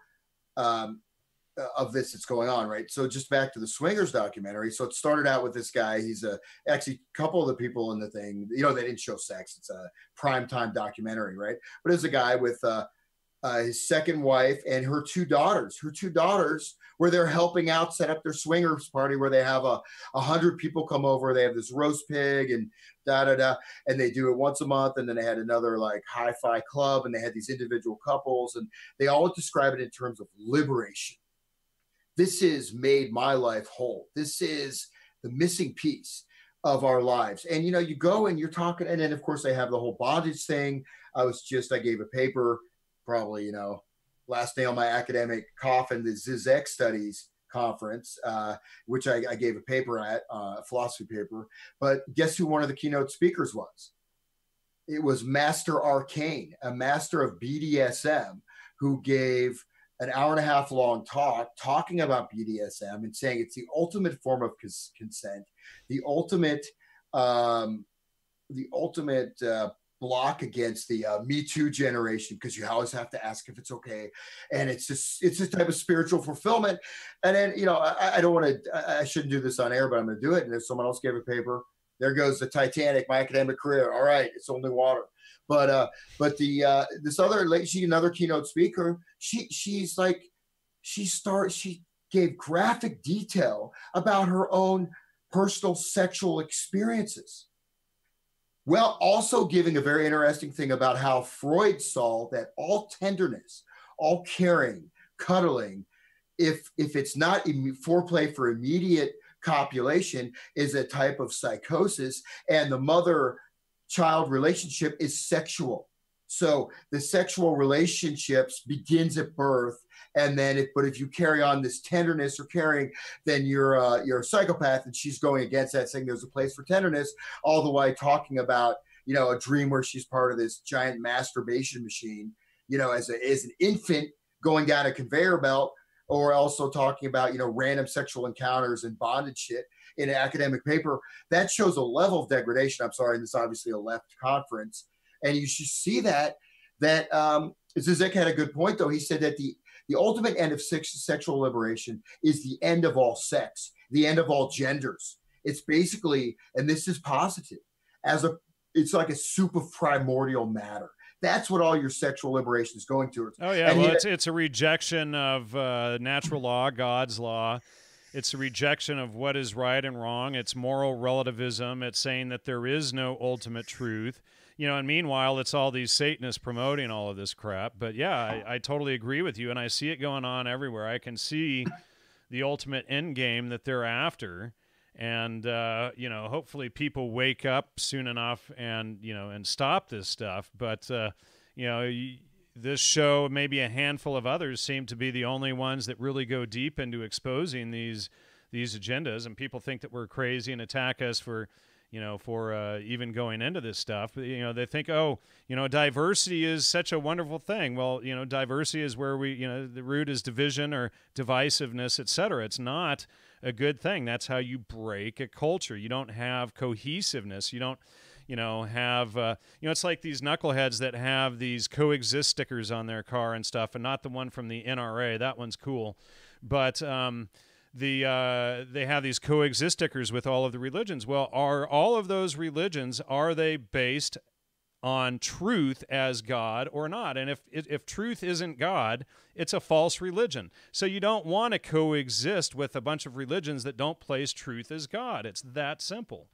of this that's going on, right? So just back to the Swingers documentary. So it started out with this guy. He's actually a couple of the people in the thing, you know, they didn't show sex. It's a primetime documentary, right? But it's a guy with his second wife and her two daughters. Her two daughters, where they're helping out set up their swingers party, where they have 100 people come over. They have this roast pig and and they do it once a month. And then they had another like hi-fi club, and they had these individual couples, and they all describe it in terms of liberation. This has made my life whole. This is the missing piece of our lives. And, you know, you go and you're talking, and then of course they have the whole bondage thing. I gave a paper, probably, you know, last day on my academic coffin, the Zizek Studies conference, which I gave a paper at, a philosophy paper. But guess who one of the keynote speakers was? It was Master Arcane, a master of BDSM, who gave an hour and a half long talk talking about BDSM and saying it's the ultimate form of consent, the ultimate block against the Me Too generation, because you always have to ask if it's okay, and it's a type of spiritual fulfillment. And then, you know, I don't want to, I shouldn't do this on air, but I'm going to do it. And if someone else gave a paper, there goes the Titanic, my academic career. All right, it's only water. But this other lady, she another keynote speaker. She gave graphic detail about her own personal sexual experiences. Well, also giving a very interesting thing about how Freud saw that all tenderness, all caring, cuddling, if it's not foreplay for immediate copulation, is a type of psychosis, and the mother-child relationship is sexual. So the sexual relationships begins at birth, and then but if you carry on this tenderness or caring, then you're a psychopath. And she's going against that, saying there's a place for tenderness, all the way talking about, you know, a dream where she's part of this giant masturbation machine, you know, as an infant going down a conveyor belt, or also talking about, you know, random sexual encounters and bondage shit in an academic paper. That shows a level of degradation. I'm sorry, this is obviously a left conference, and you should see that Zizek had a good point, though. He said that the ultimate end of sexual liberation is the end of all sex, the end of all genders. It's basically, and this is posited, it's like a soup of primordial matter. That's what all your sexual liberation is going towards. Oh yeah, and well, it's a rejection of natural law, God's law. It's a rejection of what is right and wrong. It's moral relativism. It's saying that there is no ultimate truth. And meanwhile, it's all these Satanists promoting all of this crap. But yeah, I totally agree with you, and I see it going on everywhere. I can see the ultimate end game that they're after, and hopefully people wake up soon enough and stop this stuff. But this show, maybe a handful of others, seem to be the only ones that really go deep into exposing these agendas, and people think that we're crazy and attack us for even going into this stuff. They think, diversity is such a wonderful thing. Well, diversity is where the root is division or divisiveness, etc. It's not a good thing. That's how you break a culture. You don't have cohesiveness. You don't have, it's like these knuckleheads that have these coexist stickers on their car and stuff, and not the one from the NRA. That one's cool. But they have these coexist stickers with all of the religions. Well, are all of those religions, are they based on truth as God or not? And if truth isn't God, it's a false religion. So you don't want to coexist with a bunch of religions that don't place truth as God. It's that simple.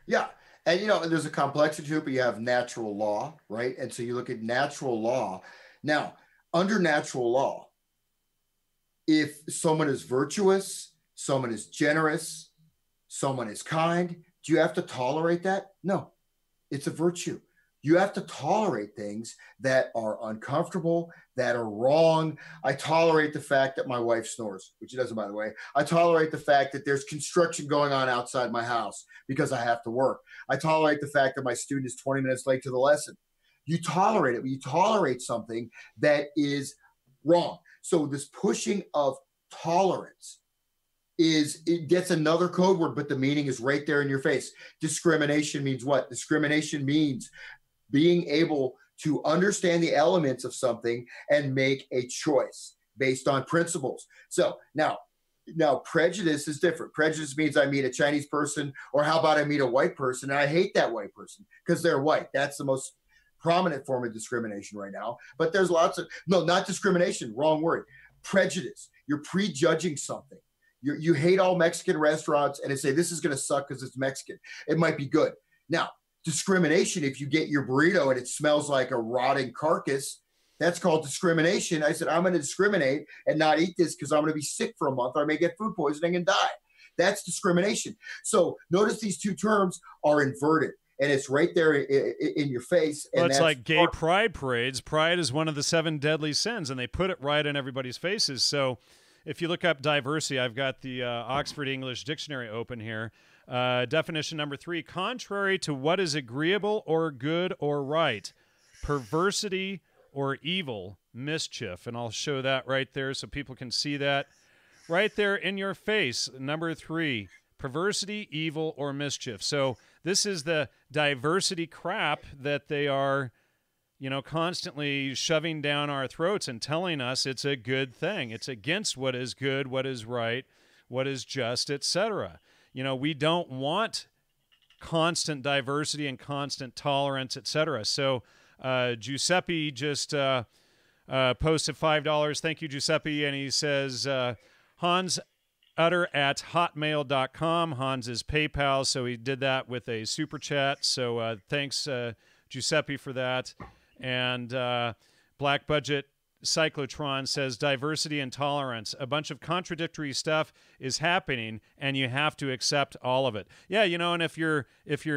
Yeah. And, there's a complexity to it, but you have natural law, right? And so you look at natural law. Now, under natural law, if someone is virtuous, someone is generous, someone is kind, do you have to tolerate that? No, it's a virtue. You have to tolerate things that are uncomfortable, that are wrong. I tolerate the fact that my wife snores, which she doesn't, by the way. I tolerate the fact that there's construction going on outside my house because I have to work. I tolerate the fact that my student is 20 minutes late to the lesson. You tolerate it, but you tolerate something that is wrong. So this pushing of tolerance it gets another code word, but the meaning is right there in your face. Discrimination means what? Discrimination means being able to understand the elements of something and make a choice based on principles. So now prejudice is different. Prejudice means I meet a Chinese person, or how about I meet a white person and I hate that white person because they're white. That's the most prominent form of discrimination right now. But there's lots of, no, not discrimination, wrong word. Prejudice. You're prejudging something. You hate all Mexican restaurants and say this is going to suck because it's Mexican. It might be good. Now, discrimination, if you get your burrito and it smells like a rotting carcass, that's called discrimination. I said, I'm going to discriminate and not eat this because I'm going to be sick for a month or I may get food poisoning and die. That's discrimination. So notice these two terms are inverted. And it's right there in your face. Well, it's like gay pride parades. Pride is one of the 7 deadly sins, and they put it right in everybody's faces. So if you look up diversity, I've got the Oxford English Dictionary open here. Definition number 3, contrary to what is agreeable or good or right, perversity or evil, mischief. And I'll show that right there so people can see that right there in your face. Number 3, perversity, evil, or mischief. So this is the diversity crap that they are, constantly shoving down our throats and telling us it's a good thing. It's against what is good, what is right, what is just, etc. We don't want constant diversity and constant tolerance, etc. So Giuseppe just posted $5. Thank you, Giuseppe. And he says, Hans Utter at hotmail.com. Hans is PayPal, so he did that with a super chat. So thanks, Giuseppe, for that. And Black Budget Cyclotron says diversity and tolerance. A bunch of contradictory stuff is happening, and you have to accept all of it. Yeah, and if you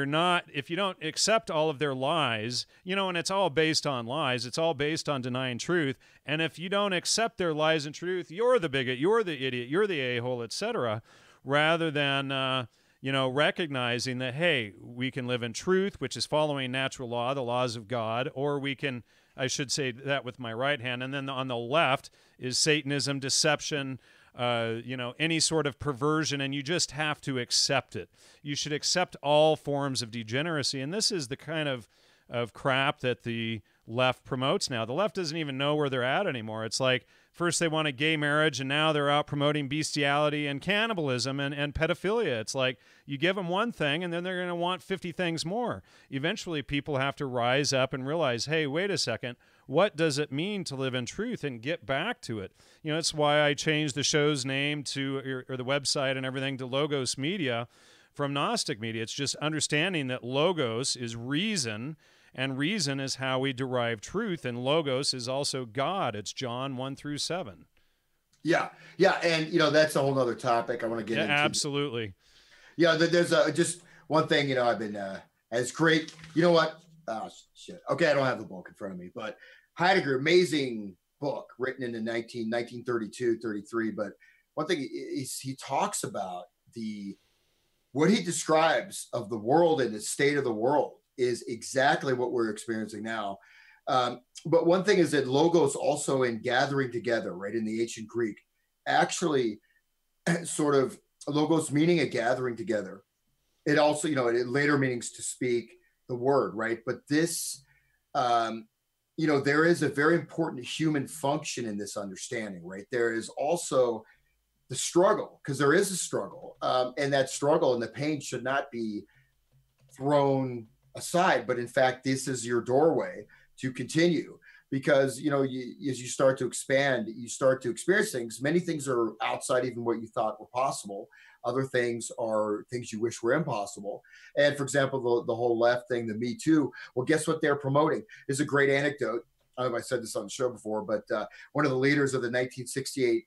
don't accept all of their lies, and it's all based on lies, it's all based on denying truth. And if you don't accept their lies and truth, you're the bigot, you're the idiot, you're the a-hole, etc. Rather than recognizing that, hey, we can live in truth, which is following natural law, the laws of God, or we can, I should say that with my right hand, and then on the left is Satanism, deception, any sort of perversion, and you just have to accept it. You should accept all forms of degeneracy, and this is the kind of of crap that the left promotes now. The left doesn't even know where they're at anymore. It's like first they want a gay marriage, and now they're out promoting bestiality and cannibalism and pedophilia. It's like you give them one thing, and then they're going to want 50 things more. Eventually, people have to rise up and realize, hey, wait a second. What does it mean to live in truth and get back to it? You know, that's why I changed the show's name to, or the website and everything, to Logos Media from Gnostic Media. It's just understanding that Logos is reason, and reason is how we derive truth, and Logos is also God. It's John 1-7. Yeah. Yeah. And, you know, that's a whole nother topic I want to get into. Absolutely. Yeah. There's just one thing, you know, I've been, as great, you know what? Oh, shit. Okay. I don't have the book in front of me, but Heidegger, amazing book written in the 1932, 33. But one thing is he talks about what he describes of the world and the state of the world is exactly what we're experiencing now. But one thing is that logos also in gathering together, right, in the ancient Greek, actually sort of logos meaning a gathering together. It also, you know, it later meanings to speak the word, right? But this, you know, there is a very important human function in this understanding, right? There is also the struggle, because there is a struggle, and that struggle and the pain should not be thrown aside, but in fact, this is your doorway to continue, because, you know, as you start to expand, you start to experience things. Many things are outside even what you thought were possible. Other things are things you wish were impossible. And for example, the whole left thing, the Me Too, well, guess what they're promoting? Is a great anecdote. I don't know if I said this on the show before, but one of the leaders of the 1968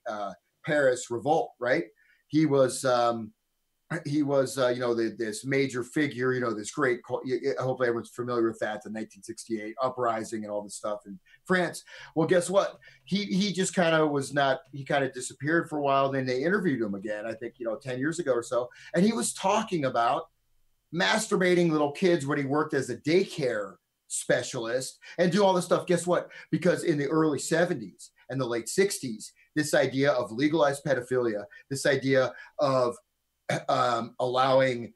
Paris revolt, right? He was, you know, this major figure, you know, this great, hopefully everyone's familiar with that, the 1968 uprising and all this stuff in France. Well, guess what? He just kind of was not, he kind of disappeared for a while. Then they interviewed him again, I think, you know, 10 years ago or so. And he was talking about masturbating little kids when he worked as a daycare specialist and do all this stuff. Guess what? Because in the early 70s and the late 60s, this idea of legalized pedophilia, this idea of allowing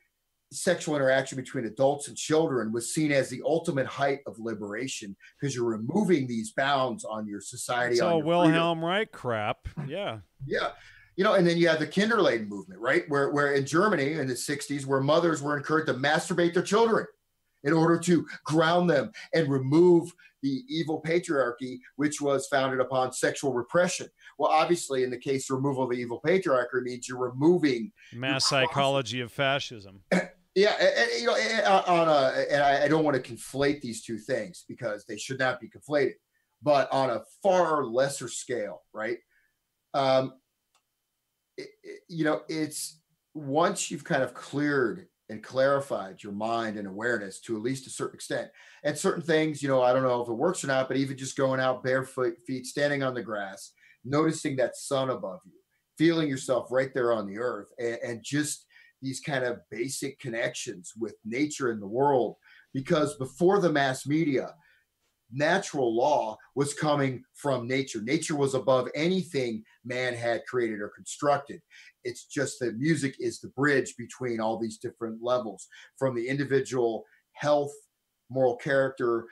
sexual interaction between adults and children was seen as the ultimate height of liberation, because you're removing these bounds on your society. It's all Wilhelm Reich crap. Yeah. Yeah. You know, and then you have the Kinderladen movement, right? Where in Germany in the 60s, where mothers were encouraged to masturbate their children in order to ground them and remove the evil patriarchy, which was founded upon sexual repression. Well, obviously, in the case of removal of the evil patriarchy means you're removing mass psychology of fascism. Yeah, and you know, and I don't want to conflate these two things because they should not be conflated, but on a far lesser scale, right? You know, it's once you've kind of cleared and clarified your mind and awareness to at least a certain extent, and certain things, you know, I don't know if it works or not, but even just going out barefoot feet, standing on the grass, noticing that sun above you, feeling yourself right there on the earth, and just these kind of basic connections with nature and the world. Because before the mass media, natural law was coming from nature. Nature was above anything man had created or constructed. It's just that music is the bridge between all these different levels, from the individual health, moral character,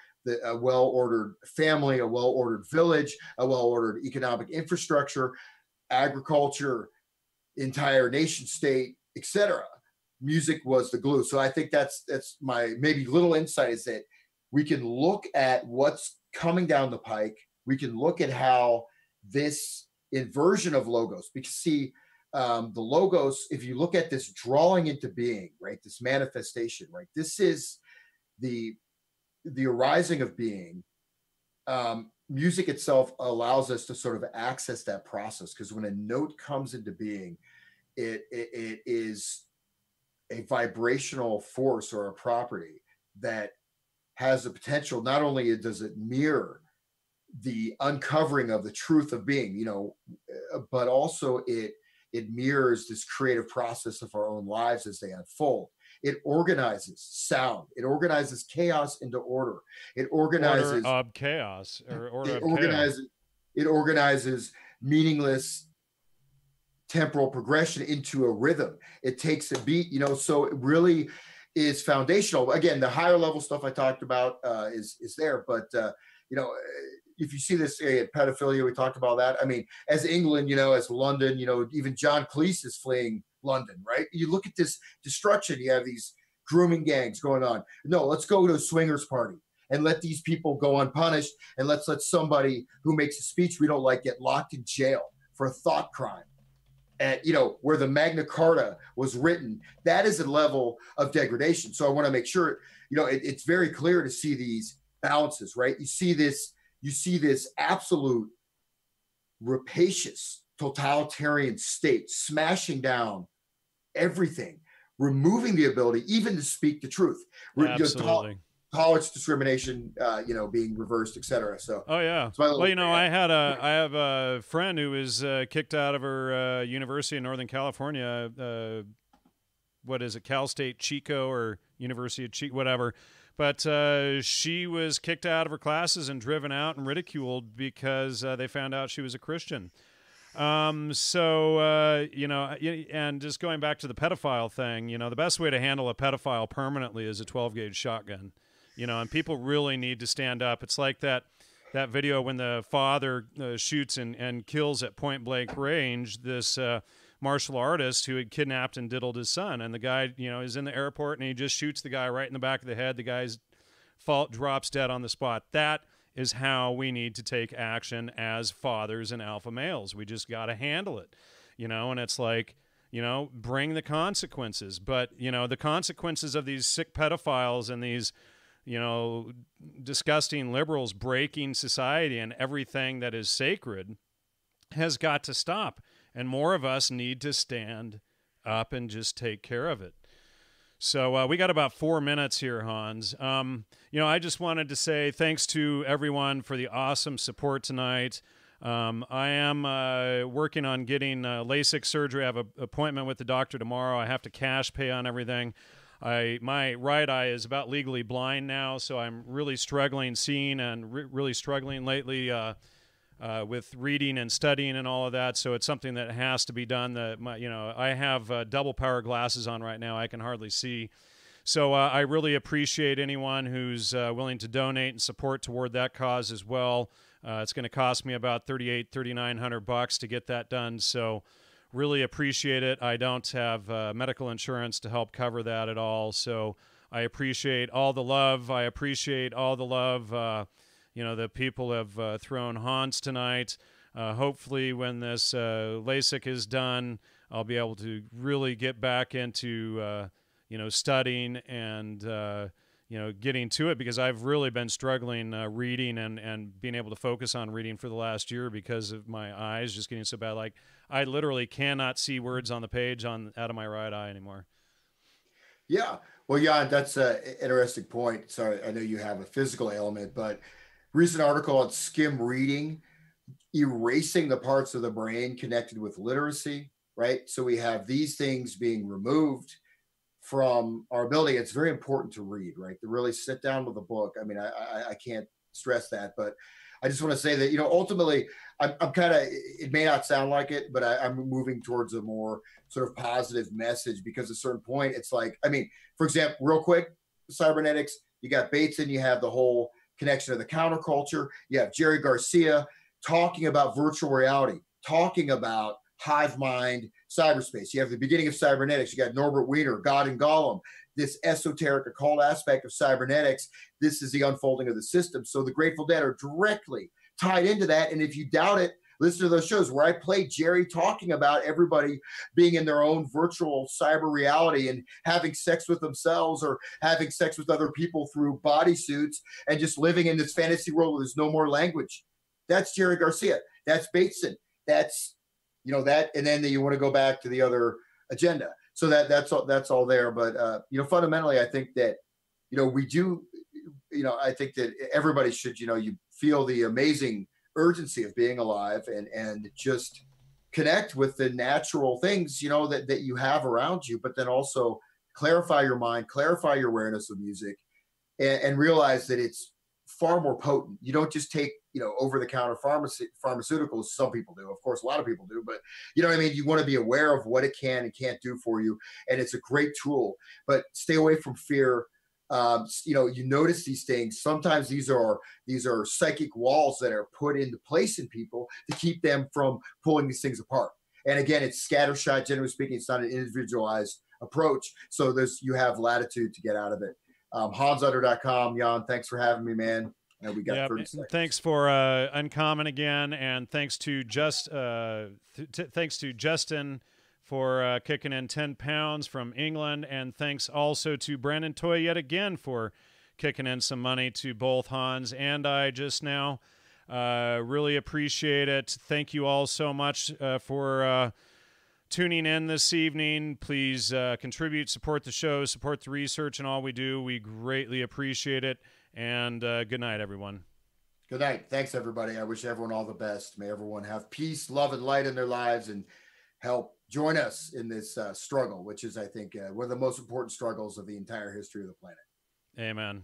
a well-ordered family, a well-ordered village, a well-ordered economic infrastructure, agriculture, entire nation state, etc. Music was the glue. So I think that's my maybe little insight, is that we can look at what's coming down the pike. We can look at how this inversion of logos, because see, the logos, if you look at this drawing into being, right, this manifestation, right, this is the arising of being. Music itself allows us to sort of access that process, because when a note comes into being, it is a vibrational force or a property that has the potential. Not only does it mirror the uncovering of the truth of being, you know, but also it mirrors this creative process of our own lives as they unfold. It organizes sound. It organizes chaos into order. It organizes order of chaos, or order it of organizes chaos. It organizes meaningless temporal progression into a rhythm. It takes a beat, you know, so it really, is foundational. Again, the higher level stuff I talked about is there, but if you see this pedophilia, we talked about that. I mean, as England, as London, even John Cleese is fleeing London, right? You look at this destruction. You have these grooming gangs going on. No, let's go to a swingers party and let these people go unpunished, and let's let somebody who makes a speech we don't like get locked in jail for a thought crime. And where the Magna Carta was written, that is a level of degradation. So I want to make sure it's very clear to see these balances, right? You see this absolute rapacious totalitarian state smashing down everything, removing the ability even to speak the truth. Absolutely. College discrimination, being reversed, et cetera. So, oh yeah. Well, I have a friend who was kicked out of her university in Northern California. What is it, Cal State Chico or University of Chico, whatever. But she was kicked out of her classes and driven out and ridiculed because they found out she was a Christian. And just going back to the pedophile thing, the best way to handle a pedophile permanently is a 12-gauge shotgun. And people really need to stand up. It's like that video when the father shoots and kills at point blank range this martial artist who had kidnapped and diddled his son. And the guy, is in the airport and he just shoots the guy right in the back of the head. The guy's drops dead on the spot. That is how we need to take action as fathers and alpha males. We just got to handle it, and it's like, bring the consequences. But, the consequences of these sick pedophiles and these, disgusting liberals breaking society and everything that is sacred has got to stop. And more of us need to stand up and just take care of it. So we got about 4 minutes here, Hans. I just wanted to say thanks to everyone for the awesome support tonight. I am working on getting LASIK surgery. I have an appointment with the doctor tomorrow. I have to cash pay on everything. My right eye is about legally blind now, so I'm really struggling seeing and really struggling lately with reading and studying and all of that. So it's something that has to be done. I have double power glasses on right now. I can hardly see. So I really appreciate anyone who's willing to donate and support toward that cause as well. It's going to cost me about $3,900 to get that done. So really appreciate it. I don't have medical insurance to help cover that at all. So I appreciate all the love. I appreciate all the love, that people have thrown Hans tonight. Hopefully when this LASIK is done, I'll be able to really get back into, studying and, getting to it, because I've really been struggling reading and being able to focus on reading for the last year because of my eyes just getting so bad. Like I literally cannot see words on the page out of my right eye anymore. Yeah. Well, yeah, that's an interesting point. Sorry, I know you have a physical ailment, but recent article on skim reading, erasing the parts of the brain connected with literacy, right? So we have these things being removed from our ability. It's very important to read, right? To really sit down with a book. I mean, I can't stress that, but I just want to say that, ultimately I'm kind of, it may not sound like it, but I'm moving towards a more sort of positive message, because at a certain point, it's like, I mean, for example, real quick, Cybernetics, you got Bateson, you have the whole connection of the counterculture. You have Jerry Garcia talking about virtual reality, talking about hive mind cyberspace. You have the beginning of cybernetics. You got Norbert Wiener, God and Gollum, this esoteric occult aspect of cybernetics. This is the unfolding of the system. So the Grateful Dead are directly tied into that. And if you doubt it, listen to those shows where I play Jerry talking about everybody being in their own virtual cyber reality and having sex with themselves or having sex with other people through bodysuits and just living in this fantasy world where there's no more language. That's Jerry Garcia. That's Bateson. That's, that. And then you want to go back to the other agenda. So that's all there. But, fundamentally, I think that, we do, I think that everybody should, you feel the amazing urgency of being alive and just connect with the natural things, that you have around you, but then also clarify your mind, clarify your awareness of music, and realize that it's far more potent. You don't just take, over-the-counter pharmaceuticals. Some people do, of course, a lot of people do, but you know what I mean? You want to be aware of what it can and can't do for you. And it's a great tool, but stay away from fear. You notice these things. Sometimes these are psychic walls that are put into place in people to keep them from pulling these things apart. And again, it's scattershot. Generally speaking, it's not an individualized approach. So you have latitude to get out of it. HansUtter.com. Jan, thanks for having me, man. We got 30 seconds. Thanks for Uncommon again, and thanks to thanks to Justin for kicking in 10 pounds from England, and thanks also to Brandon Toy yet again for kicking in some money to both Hans and I just now. Really appreciate it. Thank you all so much for tuning in this evening. Please contribute, support the show, support the research and all we do. We greatly appreciate it. And good night, everyone. Good night. Thanks, everybody. I wish everyone all the best. May everyone have peace, love, and light in their lives, and help join us in this struggle, which is, I think, one of the most important struggles of the entire history of the planet. Amen.